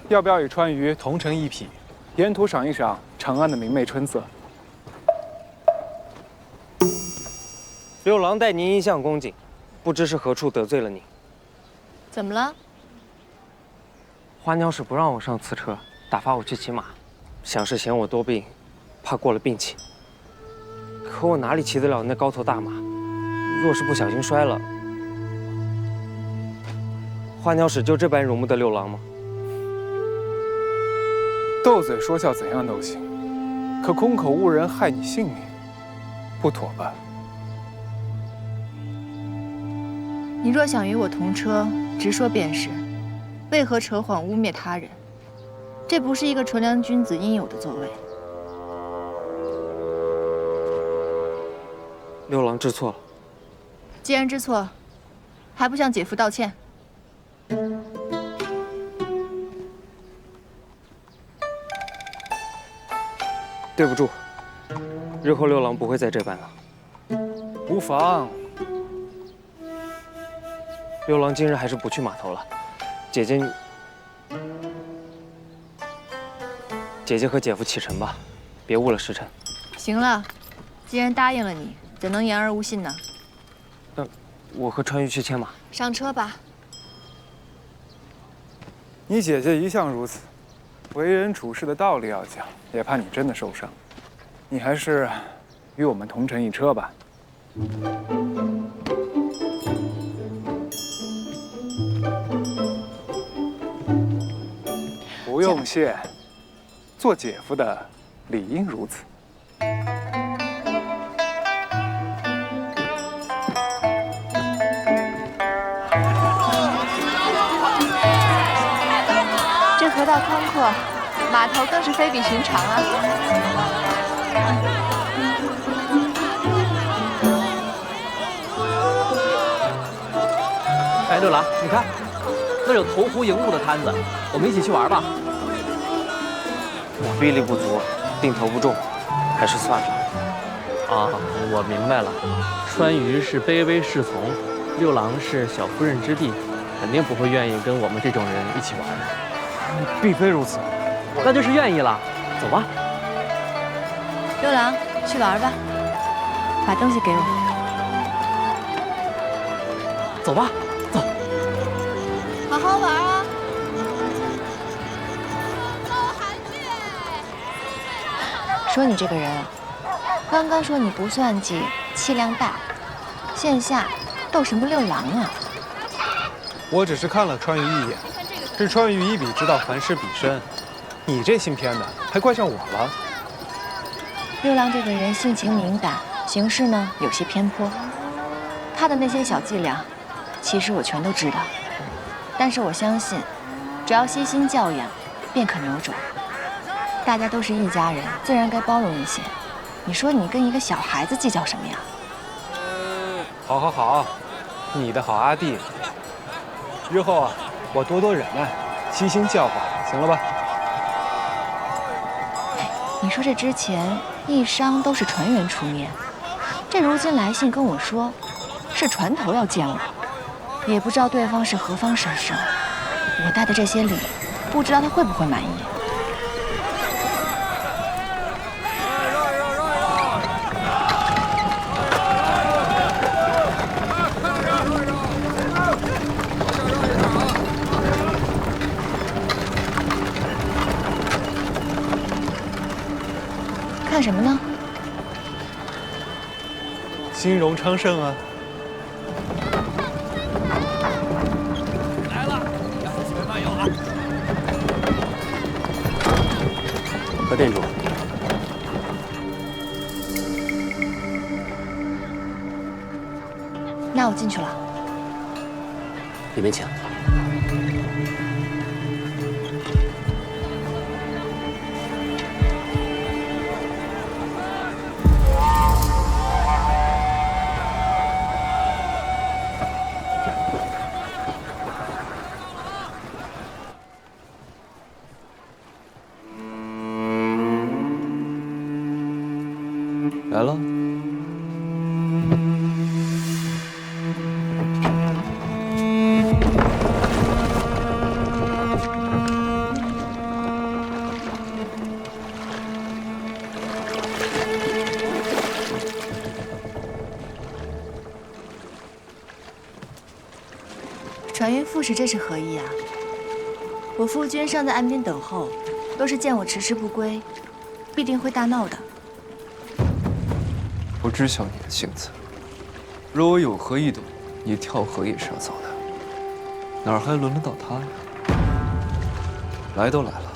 Speaker 8: 要不要与川渝同乘一匹，沿途赏一赏长安的明媚春色？
Speaker 3: 六郎待您一向恭敬，不知是何处得罪了您。
Speaker 2: 怎么了？
Speaker 3: 花鸟使不让我上此车，打发我去骑马，想是嫌我多病，怕过了病气。可我哪里骑得了那高头大马？若是不小心摔了，花鸟使就这般容不得六郎吗？
Speaker 8: 斗嘴说笑怎样都行，可空口误人害你性命，不妥吧？
Speaker 2: 你若想与我同车，直说便是，为何扯谎污蔑他人？这不是一个纯良君子应有的作为。
Speaker 3: 六郎知错了。
Speaker 2: 既然知错，还不向姐夫道歉？
Speaker 3: 对不住，日后六郎不会再这般了。
Speaker 8: 无妨。
Speaker 3: 六郎今日还是不去码头了，姐姐和姐夫启程吧，别误了时辰。
Speaker 2: 行了，既然答应了你，怎能言而无信呢？
Speaker 3: 那我和川渝去牵马。
Speaker 2: 上车吧。
Speaker 8: 你姐姐一向如此，为人处事的道理要讲，也怕你真的受伤。你还是与我们同乘一车吧。不用谢，做姐夫的理应如此。
Speaker 2: 这河道宽阔，码头更是非比寻常啊！
Speaker 18: 哎，六郎，你看，那有投壶迎雾的摊子，我们一起去玩吧。
Speaker 3: 我臂力不足，定投不中，还是算了。
Speaker 18: 啊，我明白了，川渝是卑微侍从，六郎是小夫人之弟，肯定不会愿意跟我们这种人一起玩。
Speaker 3: 并非如此，
Speaker 18: 那就是愿意了。走吧。
Speaker 2: 六郎，去玩吧，把东西给我。
Speaker 18: 走吧，走。
Speaker 2: 好好玩啊！说你这个人啊，刚刚说你不算计，气量大，线下斗什么六郎啊？
Speaker 8: 我只是看了川渝一眼，是川渝以彼之道，凡事彼身。你这姓偏的，还怪上我了？
Speaker 2: 六郎这个人性情敏感，行事呢有些偏颇。他的那些小伎俩，其实我全都知道。但是我相信，只要悉心教养，便可扭转。大家都是一家人，自然该包容一些。你说你跟一个小孩子计较什么呀？
Speaker 8: 好，好，好，你的好阿弟。日后啊，我多多忍耐，悉心教化，行了吧？
Speaker 2: 你说这之前一商都是船员出面，这如今来信跟我说，是船头要见我，也不知道对方是何方神圣。我带的这些礼，不知道他会不会满意。看什么呢？
Speaker 8: 兴荣昌盛啊！
Speaker 18: 来了，前面有啊！何店主，
Speaker 2: 那我进去了。
Speaker 18: 里面请。
Speaker 12: 了？
Speaker 2: 转运副使，这是何意啊？我夫君尚在岸边等候，若是见我迟迟不归，必定会大闹的。
Speaker 12: 我知晓你的性子，若我有何异动，你跳河也是要走的，哪儿还轮得到他呀？来都来了，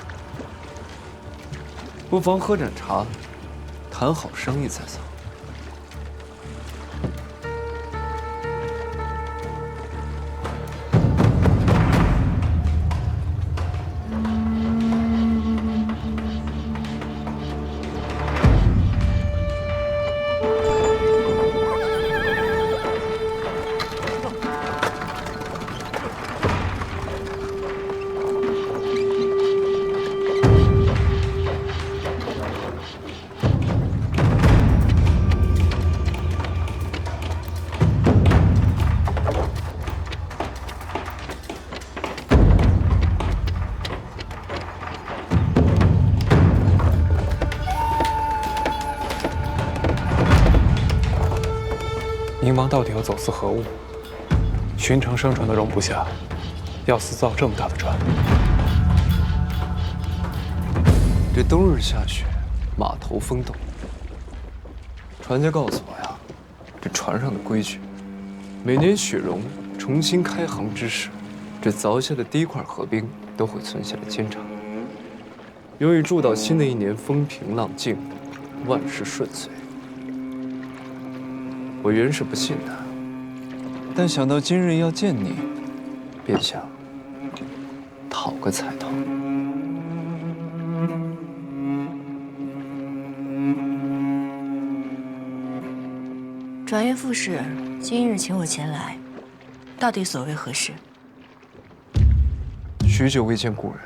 Speaker 12: 不妨喝盏茶，谈好生意再走。
Speaker 8: 宁王到底要走私何物？寻常商船都容不下，要私造这么大的船。
Speaker 12: 这冬日下雪，码头封冻。船家告诉我呀，这船上的规矩，每年雪融重新开航之时，这凿下的第一块河冰都会存下来监察，用以祝祷新的一年风平浪静，万事顺遂。我原是不信的，但想到今日要见你，便想讨个彩头。
Speaker 2: 转运副使今日请我前来，到底所为何事？
Speaker 12: 许久未见故人，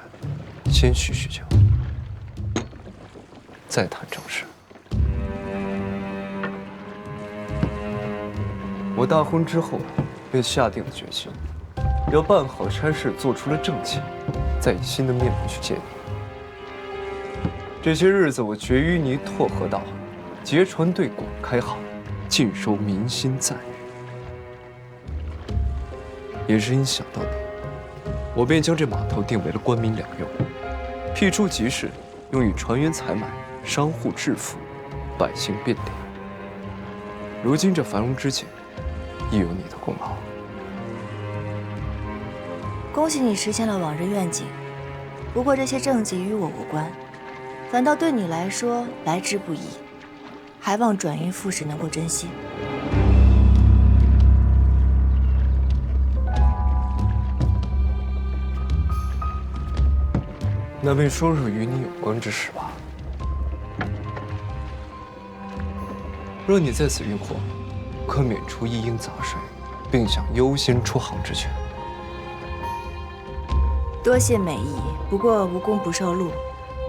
Speaker 12: 先叙叙旧，再谈正事。我大婚之后，便下定了决心，要办好差事，做出了正气，再以新的面目去见你。这些日子，我决于泥拓河道，劫船对广开航，尽收民心赞誉。也是因想到你，我便将这码头定为了官民两用，辟出集市，用于船员采买、商户致富、百姓便利。如今这繁荣之景，亦有你的功劳。
Speaker 2: 恭喜你实现了往日愿景，不过这些政绩与我无关，反倒对你来说来之不易，还望转运副使能够珍惜。
Speaker 12: 那便说说与你有关之事吧。若你在此运货，可免除一应杂税，并享优先出航之权。
Speaker 2: 多谢美意，不过无功不受禄，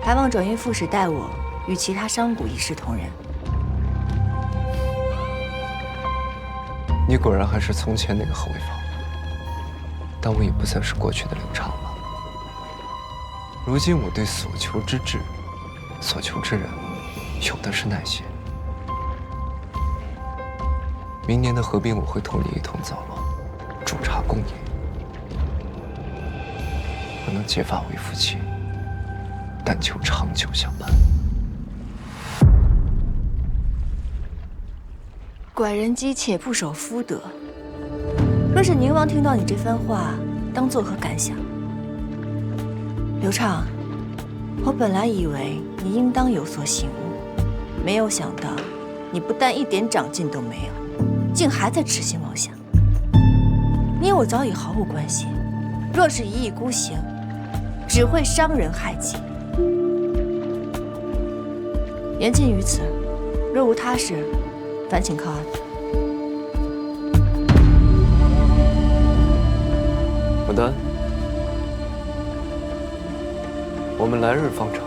Speaker 2: 还望转运副使待我与其他商贾一视同仁。
Speaker 12: 你果然还是从前那个何为芳，但我也不再是过去的刘畅了。如今我对所求之志、所求之人，有的是耐心。明年的河滨，我会同你一同造落，煮茶共饮。不能结发为夫妻，但求长久相伴。
Speaker 2: 拐人姬妾不守夫德。若是宁王听到你这番话，当作何感想？刘畅，我本来以为你应当有所醒悟，没有想到你不但一点长进都没有，竟还在痴心妄想。你我早已毫无关系，若是一意孤行，只会伤人害己。言尽于此，若无他事，烦请靠岸。
Speaker 12: 牡丹，我们来日方长。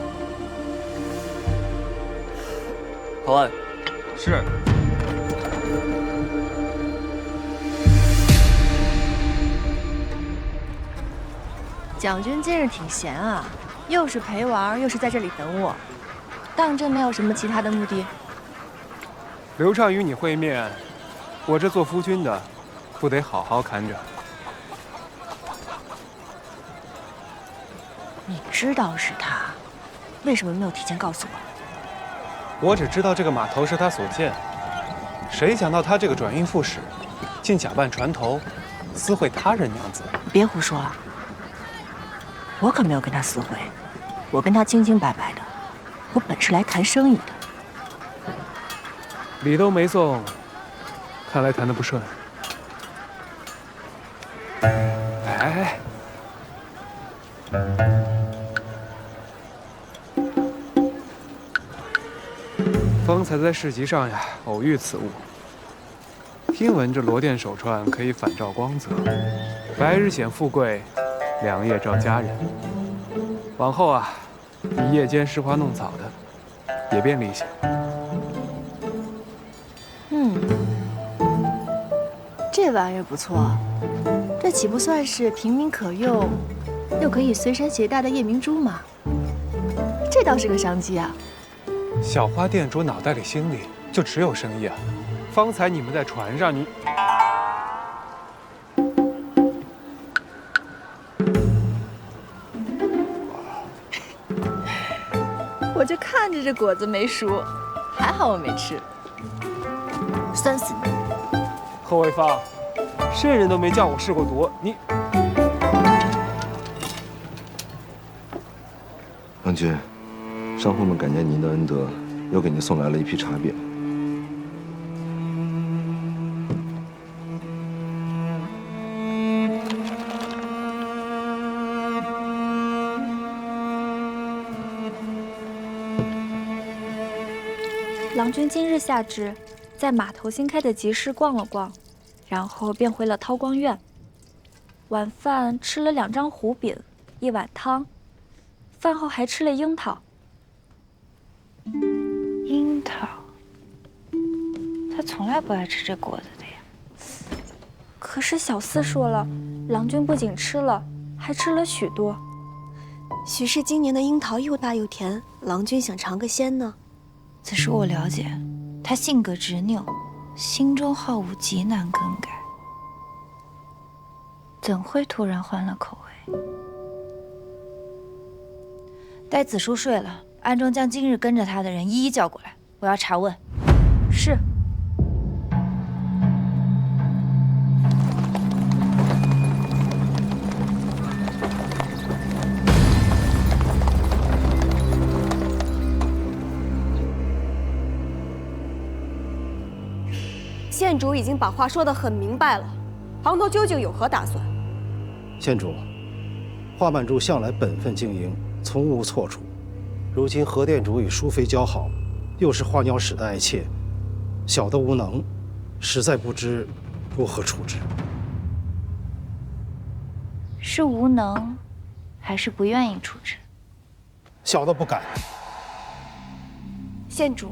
Speaker 12: 靠岸。
Speaker 1: 是。
Speaker 3: 是。
Speaker 2: 蒋军今日挺闲啊，又是陪玩，又是在这里等我。当真没有什么其他的目的？
Speaker 8: 刘畅与你会面，我这做夫君的，不得好好看着。
Speaker 2: 你知道是他，为什么没有提前告诉我？
Speaker 8: 我只知道这个码头是他所建，谁想到他这个转运副使，竟假扮船头，私会他人娘子。
Speaker 2: 别胡说了，我可没有跟他私会，我跟他清清白白的，我本是来谈生意的。
Speaker 8: 礼都没送，看来谈得不顺。哎，方才在市集上呀，偶遇此物。听闻这罗甸手串可以反照光泽，白日显富贵，两夜照佳人。往后啊，你夜间拾花弄草的，也便理些。
Speaker 2: 这玩意儿不错，这岂不算是平民可用，又可以随身携带的夜明珠吗？这倒是个商机啊！
Speaker 8: 小花店主脑袋里心里就只有生意啊！方才你们在船上，你
Speaker 2: 我就看着这果子没熟，还好我没吃，酸死你！
Speaker 8: 贺卫方，圣人都没叫我试过毒，你
Speaker 19: 郎君，商户们感念您的恩德，又给您送来了一批茶饼。
Speaker 5: 郎君今日下至，在码头新开的集市逛了逛，然后便回了韬光院。晚饭吃了2张糊饼，1碗汤，饭后还吃了樱桃。
Speaker 13: 樱桃，他从来不爱吃这果子的呀。
Speaker 5: 可是小四说了，郎君不仅吃了，还吃了许多。
Speaker 20: 许是今年的樱桃又大又甜，郎君想尝个鲜呢。
Speaker 13: 此事我了解，他性格执拗，心中好恶极难更改，怎会突然换了口味？待子叔睡了，暗中将今日跟着他的人一一叫过来，我要查问。
Speaker 5: 是。
Speaker 20: 县主已经把话说得很明白了，行头究竟有何打算？
Speaker 9: 县主，华满柱向来本分经营，从无错处。如今何店主与淑妃交好，又是花鸟使的爱妾，小的无能，实在不知如何处置。
Speaker 13: 是无能，还是不愿意处置？
Speaker 9: 小的不敢。
Speaker 20: 县主，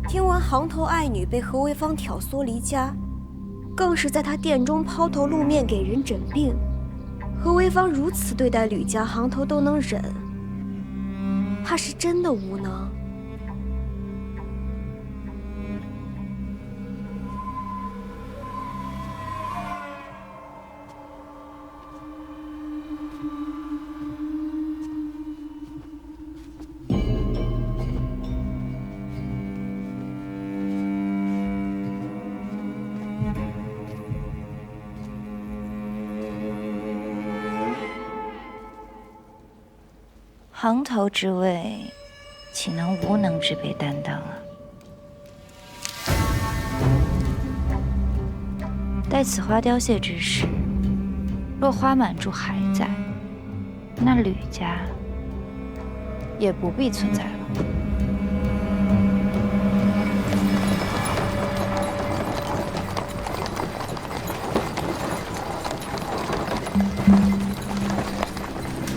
Speaker 20: 听闻行头爱女被何为芳挑唆离家，更是在他店中抛头露面给人诊病。何为芳如此对待吕家，行头都能忍，怕是真的无能。
Speaker 13: 行头之位，岂能无能之辈担当啊？待此花凋谢之时，若花满柱还在，那吕家也不必存在了。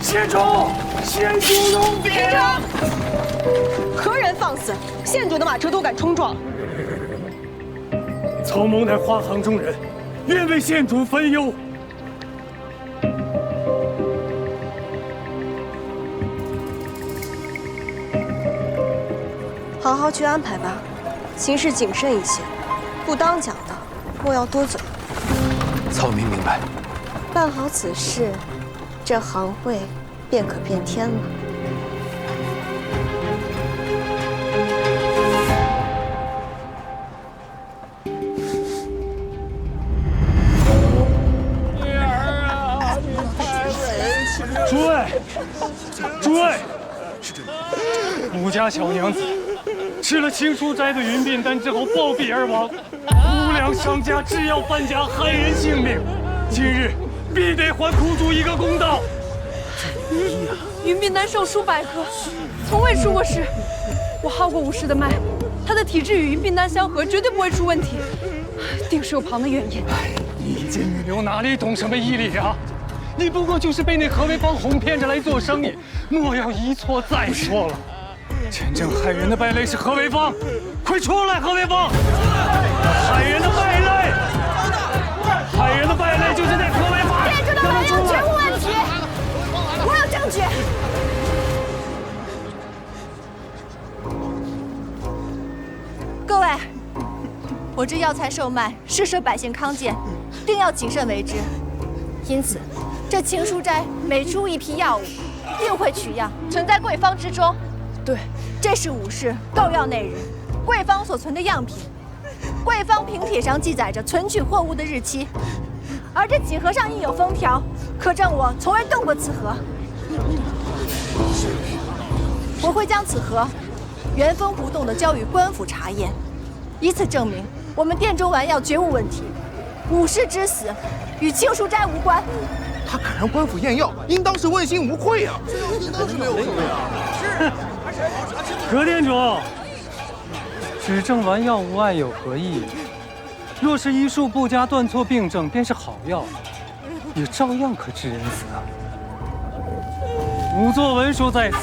Speaker 7: 县主，县主容禀。
Speaker 21: 何人放肆？县主的马车都敢冲撞！
Speaker 7: 曹某乃花行中人，愿为县主分忧。
Speaker 20: 好好去安排吧，行事谨慎一些，不当讲的莫要多嘴。
Speaker 1: 曹明明白。
Speaker 20: 办好此事，这行会便可变天了。
Speaker 7: 诸位，诸位，吴家小娘子吃了青书斋的云鬓丹之后暴毙而亡，无良商家制药贩家害人性命，今日必得还苦主一个公道。
Speaker 16: 云鬓丹寿数百颗，从未出过事。我号过武士的脉，他的体质与云鬓丹相合，绝对不会出问题，定是有旁的原因。
Speaker 7: 你一介女流哪里懂什么医理啊？你不过就是被那何为芳哄骗着来做生意，莫要一错再错了。真正害人的败类是何为芳，快出来！何为芳，害人的败类，害人的败类就是那何为芳。
Speaker 10: 店主的买药绝无问题，我有证据。各位，我这药材售卖是舍百姓康健，定要谨慎为之。因此，这青书斋每出一批药物，定会取样存在贵方之中。
Speaker 16: 对，
Speaker 10: 这是武士购药那日，贵方所存的样品。贵方凭帖上记载着存取货物的日期，而这几盒上印有封条，可证我从未动过此盒。我会将此盒原封不动地交予官府查验，以此证明我们店中丸药绝无问题，武士之死与青书斋无关。
Speaker 1: 他敢让官府验药，应当是问心无愧啊！应当是没有罪啊！
Speaker 7: 是。何店主，只证丸药无碍有何意？若是医术不佳，断错病症，便是好药，也照样可治人死啊！仵作文书在此，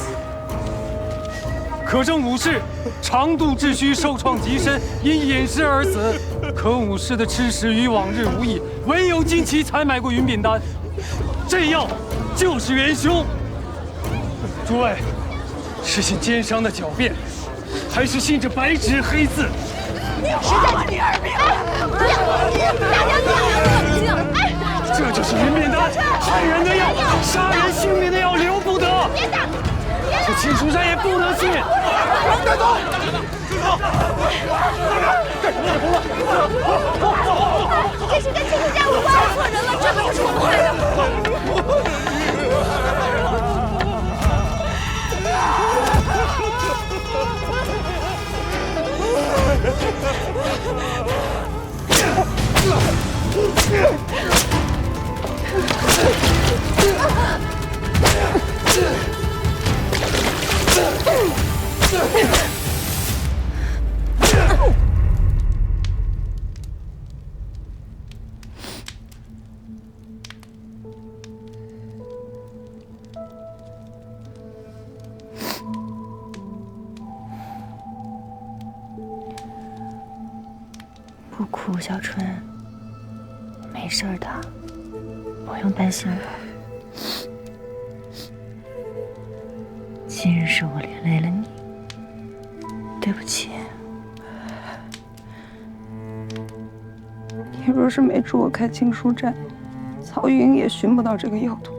Speaker 7: 可证武士长度致虚，受创极深，因饮食而死。可武士的吃食与往日无异，唯有近期采买过云鬓丹，这药就是元凶。诸位，是信奸商的狡辩，还是信这白纸黑字？
Speaker 10: 实在是你耳鸣
Speaker 7: 这就是云鬓丹，害人的药，杀人性命的药，留不得。
Speaker 10: 别打！
Speaker 7: 这青书斋也不能信。
Speaker 1: 带走！
Speaker 10: 这是跟青书斋无关，错人了，这可不是我们害的。
Speaker 2: 不哭，小春，没事的，不用担心我。今日是我连累了你，对不起。
Speaker 16: 你若是没助我开青书斋，曹云也寻不到这个药土，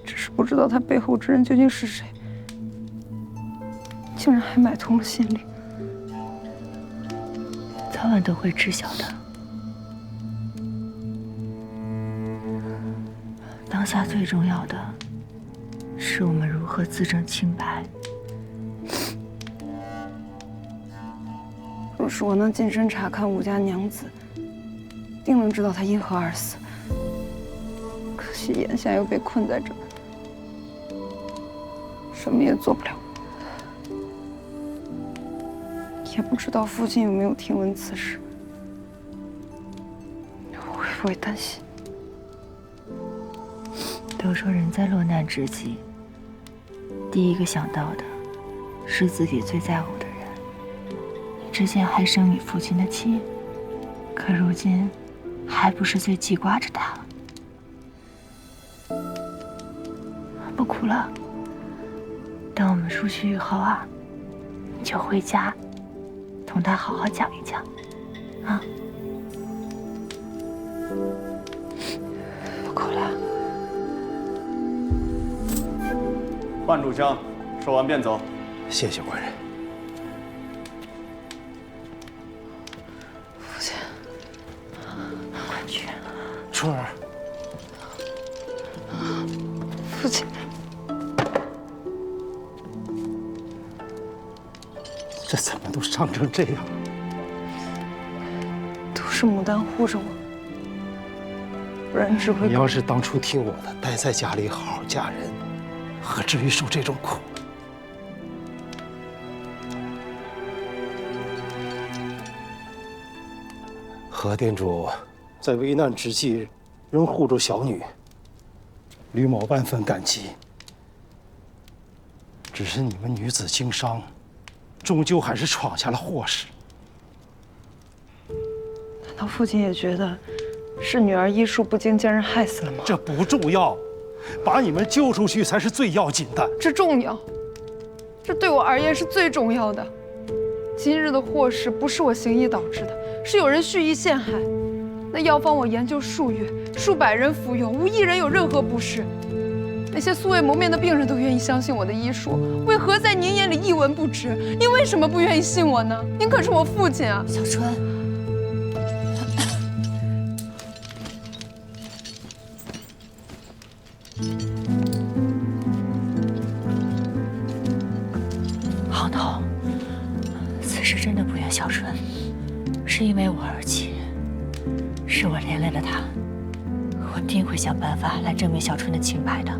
Speaker 16: 只是不知道他背后之人究竟是谁，竟然还买通了县令。
Speaker 2: 早晚都会知晓的。当下最重要的是我们如何自证清白。
Speaker 16: 若是我能近身查看武家娘子，定能知道她因何而死。可惜眼下又被困在这儿，什么也做不了。也不知道父亲有没有听闻此事，会不会担心？
Speaker 2: 都说人在落难之际，第一个想到的是自己最在乎的人。你之前还生你父亲的气，可如今还不是最记挂着他？不哭了，等我们出去以后啊，你就回家，同他好好讲一讲，啊。不哭了。
Speaker 4: 换炷香，说完便走。
Speaker 9: 谢谢官人。
Speaker 16: 父亲，
Speaker 2: 快去。
Speaker 9: 春儿，
Speaker 16: 父亲，
Speaker 9: 这怎么都伤成这样？
Speaker 16: 都是牡丹护着我，不然只会……
Speaker 9: 你要是当初听我的，待在家里好好嫁人，何至于受这种苦？何店主在危难之际仍护住小女，吕某万分感激。只是你们女子经商，终究还是闯下了祸事。
Speaker 16: 难道父亲也觉得是女儿医术不精将人害死了吗？
Speaker 9: 这不重要，把你们救出去才是最要紧的。
Speaker 16: 这重要，这对我而言是最重要的。今日的祸事不是我行医导致的，是有人蓄意陷害。那药方我研究数月，数百人服用，无一人有任何不适。那些素未谋面的病人都愿意相信我的医术，为何在您眼里一文不值？您为什么不愿意信我呢？您可是我父亲啊！
Speaker 2: 小春，行头，此事真的不怨小春，是因为我而起，是我连累了他，我定会想办法来证明小春的清白的。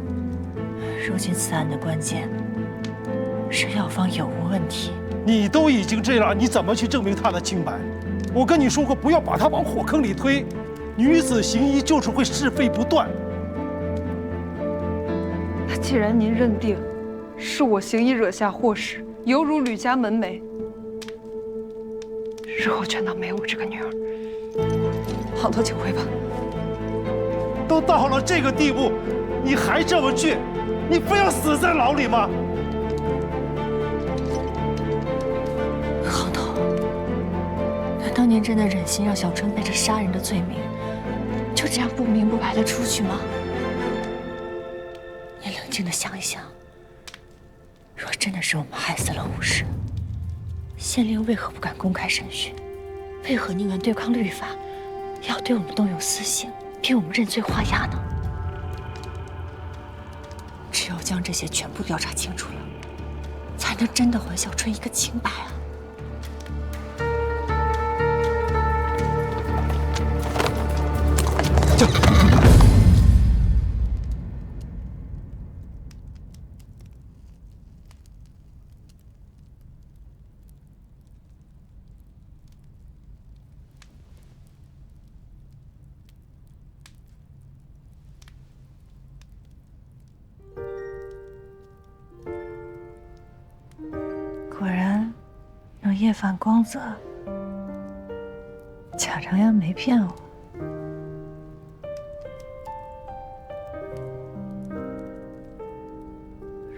Speaker 2: 如今此案的关键是药方有无问题。
Speaker 9: 你都已经这样，你怎么去证明他的清白？我跟你说过，不要把他往火坑里推。女子行医就是会是非不断。
Speaker 16: 那既然您认定是我行医惹下祸事，犹如吕家门楣，日后全当没我这个女儿。行头，请回吧。
Speaker 9: 都到了这个地步，你还这么倔，你非要死在牢里吗？
Speaker 2: 行头，难道您真的忍心让小春背着杀人的罪名，就这样不明不白的出去吗？你冷静的想一想，若真的是我们害死了武士，县令为何不敢公开审讯？为何宁愿对抗律法，要对我们动用私刑，逼我们认罪画押呢？只有将这些全部调查清楚了，才能真的还小春一个清白啊！果然能夜犯光泽，贾承阳没骗我。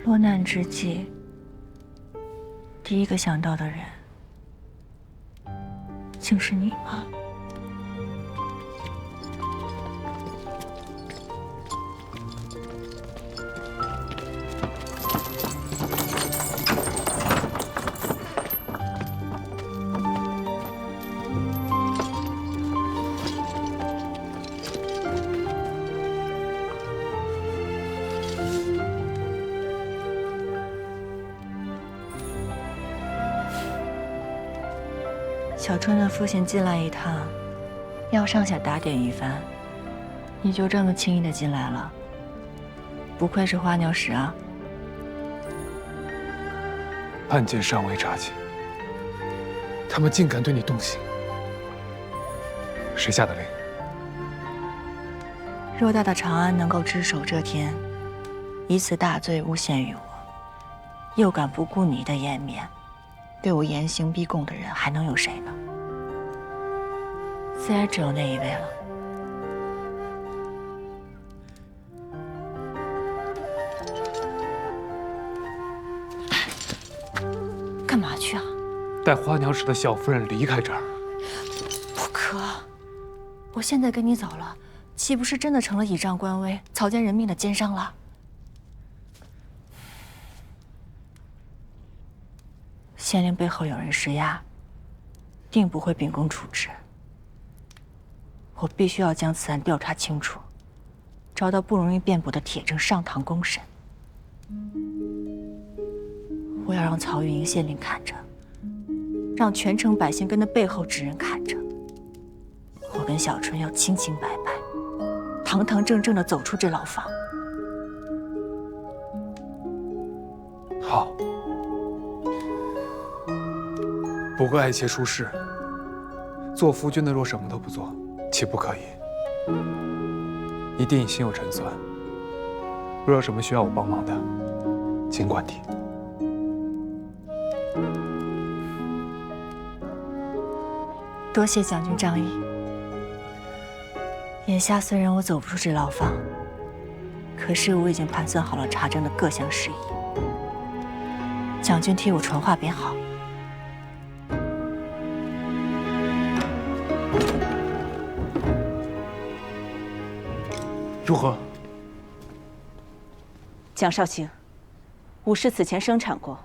Speaker 2: 落难之际，第一个想到的人，竟是你吗？小春的父亲进来一趟，要上下打点一番，你就这么轻易的进来了？不愧是花鸟使啊！
Speaker 8: 案件尚未查起，他们竟敢对你动刑，谁下的令？
Speaker 2: 偌大的长安能够只手遮天，以此大罪诬陷于我，又敢不顾你的颜面，对我严刑逼供的人还能有谁呢？自然只有那一位了。干嘛去啊？
Speaker 8: 带花鸟使的小夫人离开这儿。
Speaker 2: 不可！我现在跟你走了，岂不是真的成了倚仗官威、草菅人命的奸商了？县令背后有人施压，定不会秉公处置。我必须要将此案调查清楚，找到不容易辩驳的铁证上堂公审。我要让曹玉莹县令看着，让全城百姓跟那背后之人看着。我跟小春要清清白白、堂堂正正地走出这牢房。
Speaker 8: 好，不过爱妾出事，做夫君的若什么都不做，岂不可以？一定心有陈算。若有什么需要我帮忙的，尽管提。
Speaker 2: 多谢将军仗义。眼下虽然我走不出这牢房，可是我已经盘算好了查证的各项事宜。将军替我传话便好。
Speaker 8: 如何？
Speaker 11: 蒋少卿，武士此前生产过，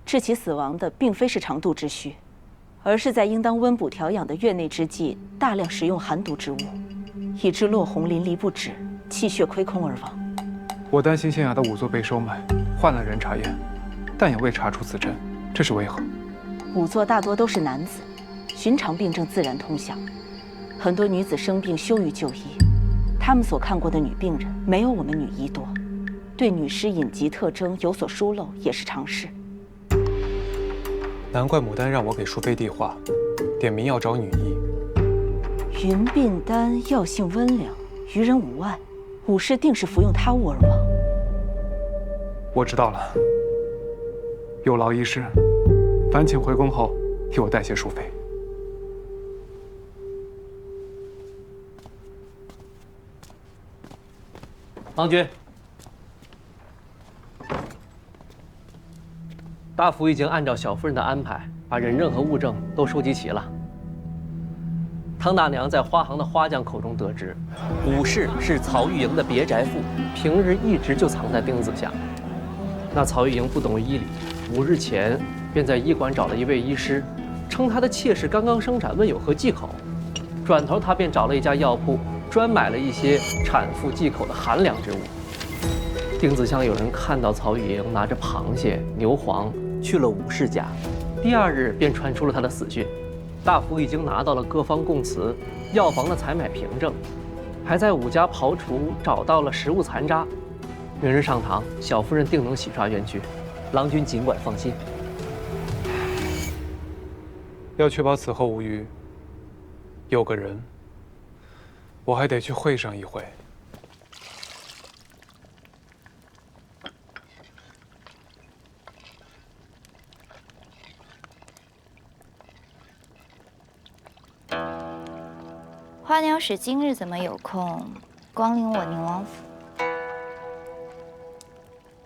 Speaker 11: 致其死亡的并非是肠肚之虚，而是在应当温补调养的月内之际，大量食用寒毒之物，以致落红淋漓不止，气血亏空而亡。
Speaker 8: 我担心县衙的仵作被收买，换了人查验，但也未查出此症，这是为何？
Speaker 11: 仵作大多都是男子，寻常病症自然通晓。很多女子生病羞于就医，他们所看过的女病人没有我们女医多，对女尸隐疾特征有所疏漏也是常事。
Speaker 8: 难怪牡丹让我给淑妃递话，点名要找女医。
Speaker 11: 云鬓丹药性温凉，于人无碍，武士定是服用他物而亡。
Speaker 8: 我知道了，有劳医师，烦请回宫后替我带些淑妃。
Speaker 18: 郎君，大夫已经按照小夫人的安排，把人证和物证都收集齐了。唐大娘在花行的花匠口中得知，武士是曹玉莹的别宅妇，平日一直就藏在丁子巷。那曹玉莹不懂医理，5日前便在医馆找了一位医师，称她的妾室刚刚生产，问有何忌口。转头他便找了一家药铺，专买了一些产妇忌口的寒凉之物。丁子乡有人看到曹玉莹拿着螃蟹、牛黄去了武士家，第2日便传出了他的死讯。大夫已经拿到了各方供词、药房的采买凭证，还在武家刨除找到了食物残渣。明日上堂，小夫人定能洗刷冤屈，郎君尽管放心。
Speaker 8: 要确保此后无虞，有个人，我还得去会上一回。
Speaker 13: 花鸟使今日怎么有空光临我宁王府？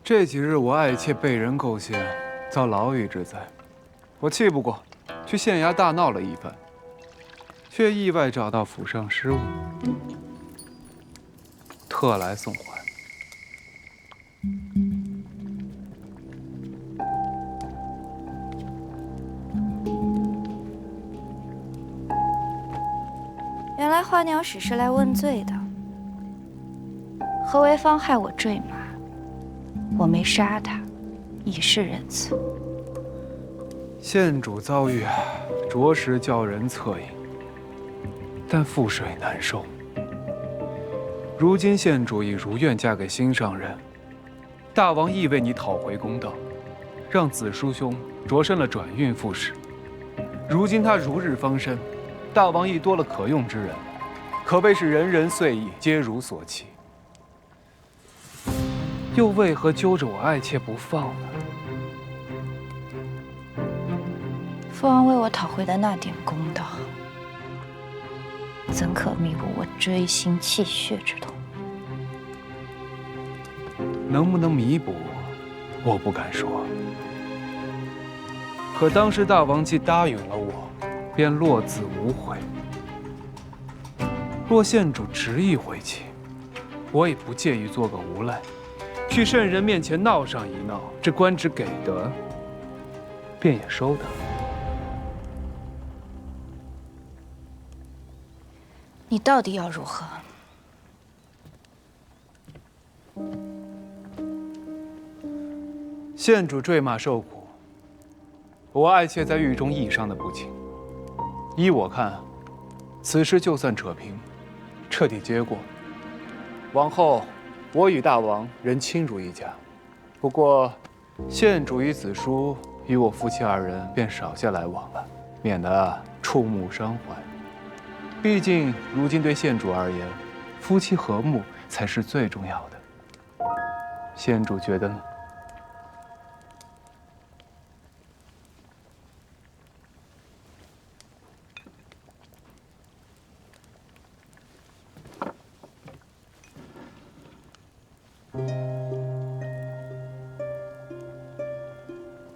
Speaker 8: 这几日我爱妾被人构陷，遭牢狱之灾，我气不过，去县衙大闹了一番，却意外找到府上失物，特来送还。
Speaker 13: 原来花鸟使是来问罪的。何为芳害我坠马，我没杀他，以示仁慈。
Speaker 8: 县主遭遇，着实叫人恻隐，但覆水难收。如今县主已如愿嫁给心上人，大王亦为你讨回公道，让子叔兄着身了转运副使。如今他如日方升，大王亦多了可用之人，可谓是人人遂意，皆如所期。又为何揪着我爱妾不放呢？
Speaker 2: 父王为我讨回的那点公道，怎可弥补我锥心泣血之痛？
Speaker 8: 能不能弥补，我不敢说。可当时大王既答应了我，便落子无悔。若县主执意回弃，我也不介意做个无赖，去圣人面前闹上一闹，这官职给得，便也收得。
Speaker 2: 你到底要如何？
Speaker 8: 县主坠马受苦，我爱妾在狱中亦伤得不轻。依我看，此事就算扯平，彻底结过。往后，我与大王仍亲如一家。不过，县主与子叔与我夫妻二人便少些来往了，免得触目伤怀。毕竟如今对县主而言，夫妻和睦才是最重要的。县主觉得呢？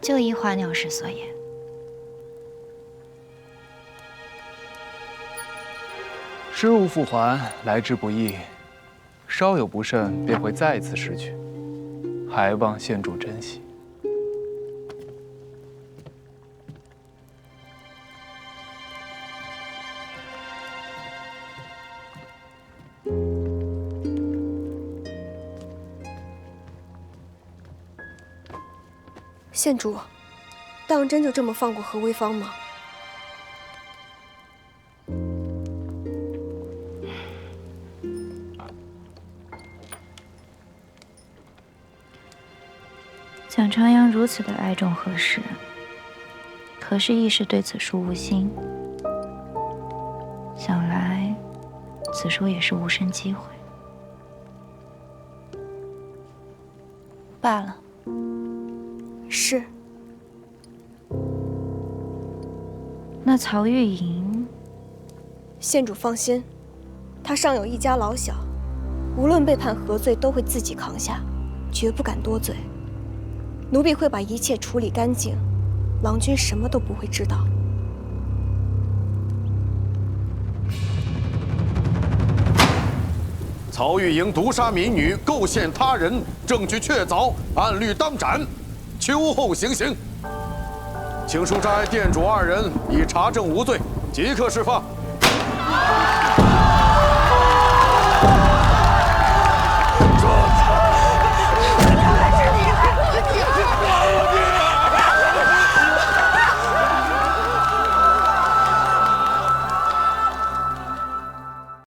Speaker 2: 就依花鸟氏所言，
Speaker 8: 失物复还，来之不易，稍有不慎便会再次失去，还望县主珍惜。
Speaker 20: 县主，当真就这么放过何为芳吗？
Speaker 2: 蒋长阳如此的爱重何氏，可是亦是对此书无心。想来，此书也是无甚机会。罢了。
Speaker 20: 是。
Speaker 2: 那曹玉莹，
Speaker 20: 县主放心，他上有一家老小，无论被判何罪，都会自己扛下，绝不敢多嘴。奴婢会把一切处理干净，郎君什么都不会知道。
Speaker 14: 曹玉莹毒杀民女，构陷他人，证据确凿，按律当斩，秋后行刑。请书斋店主二人已查证无罪，即刻释放。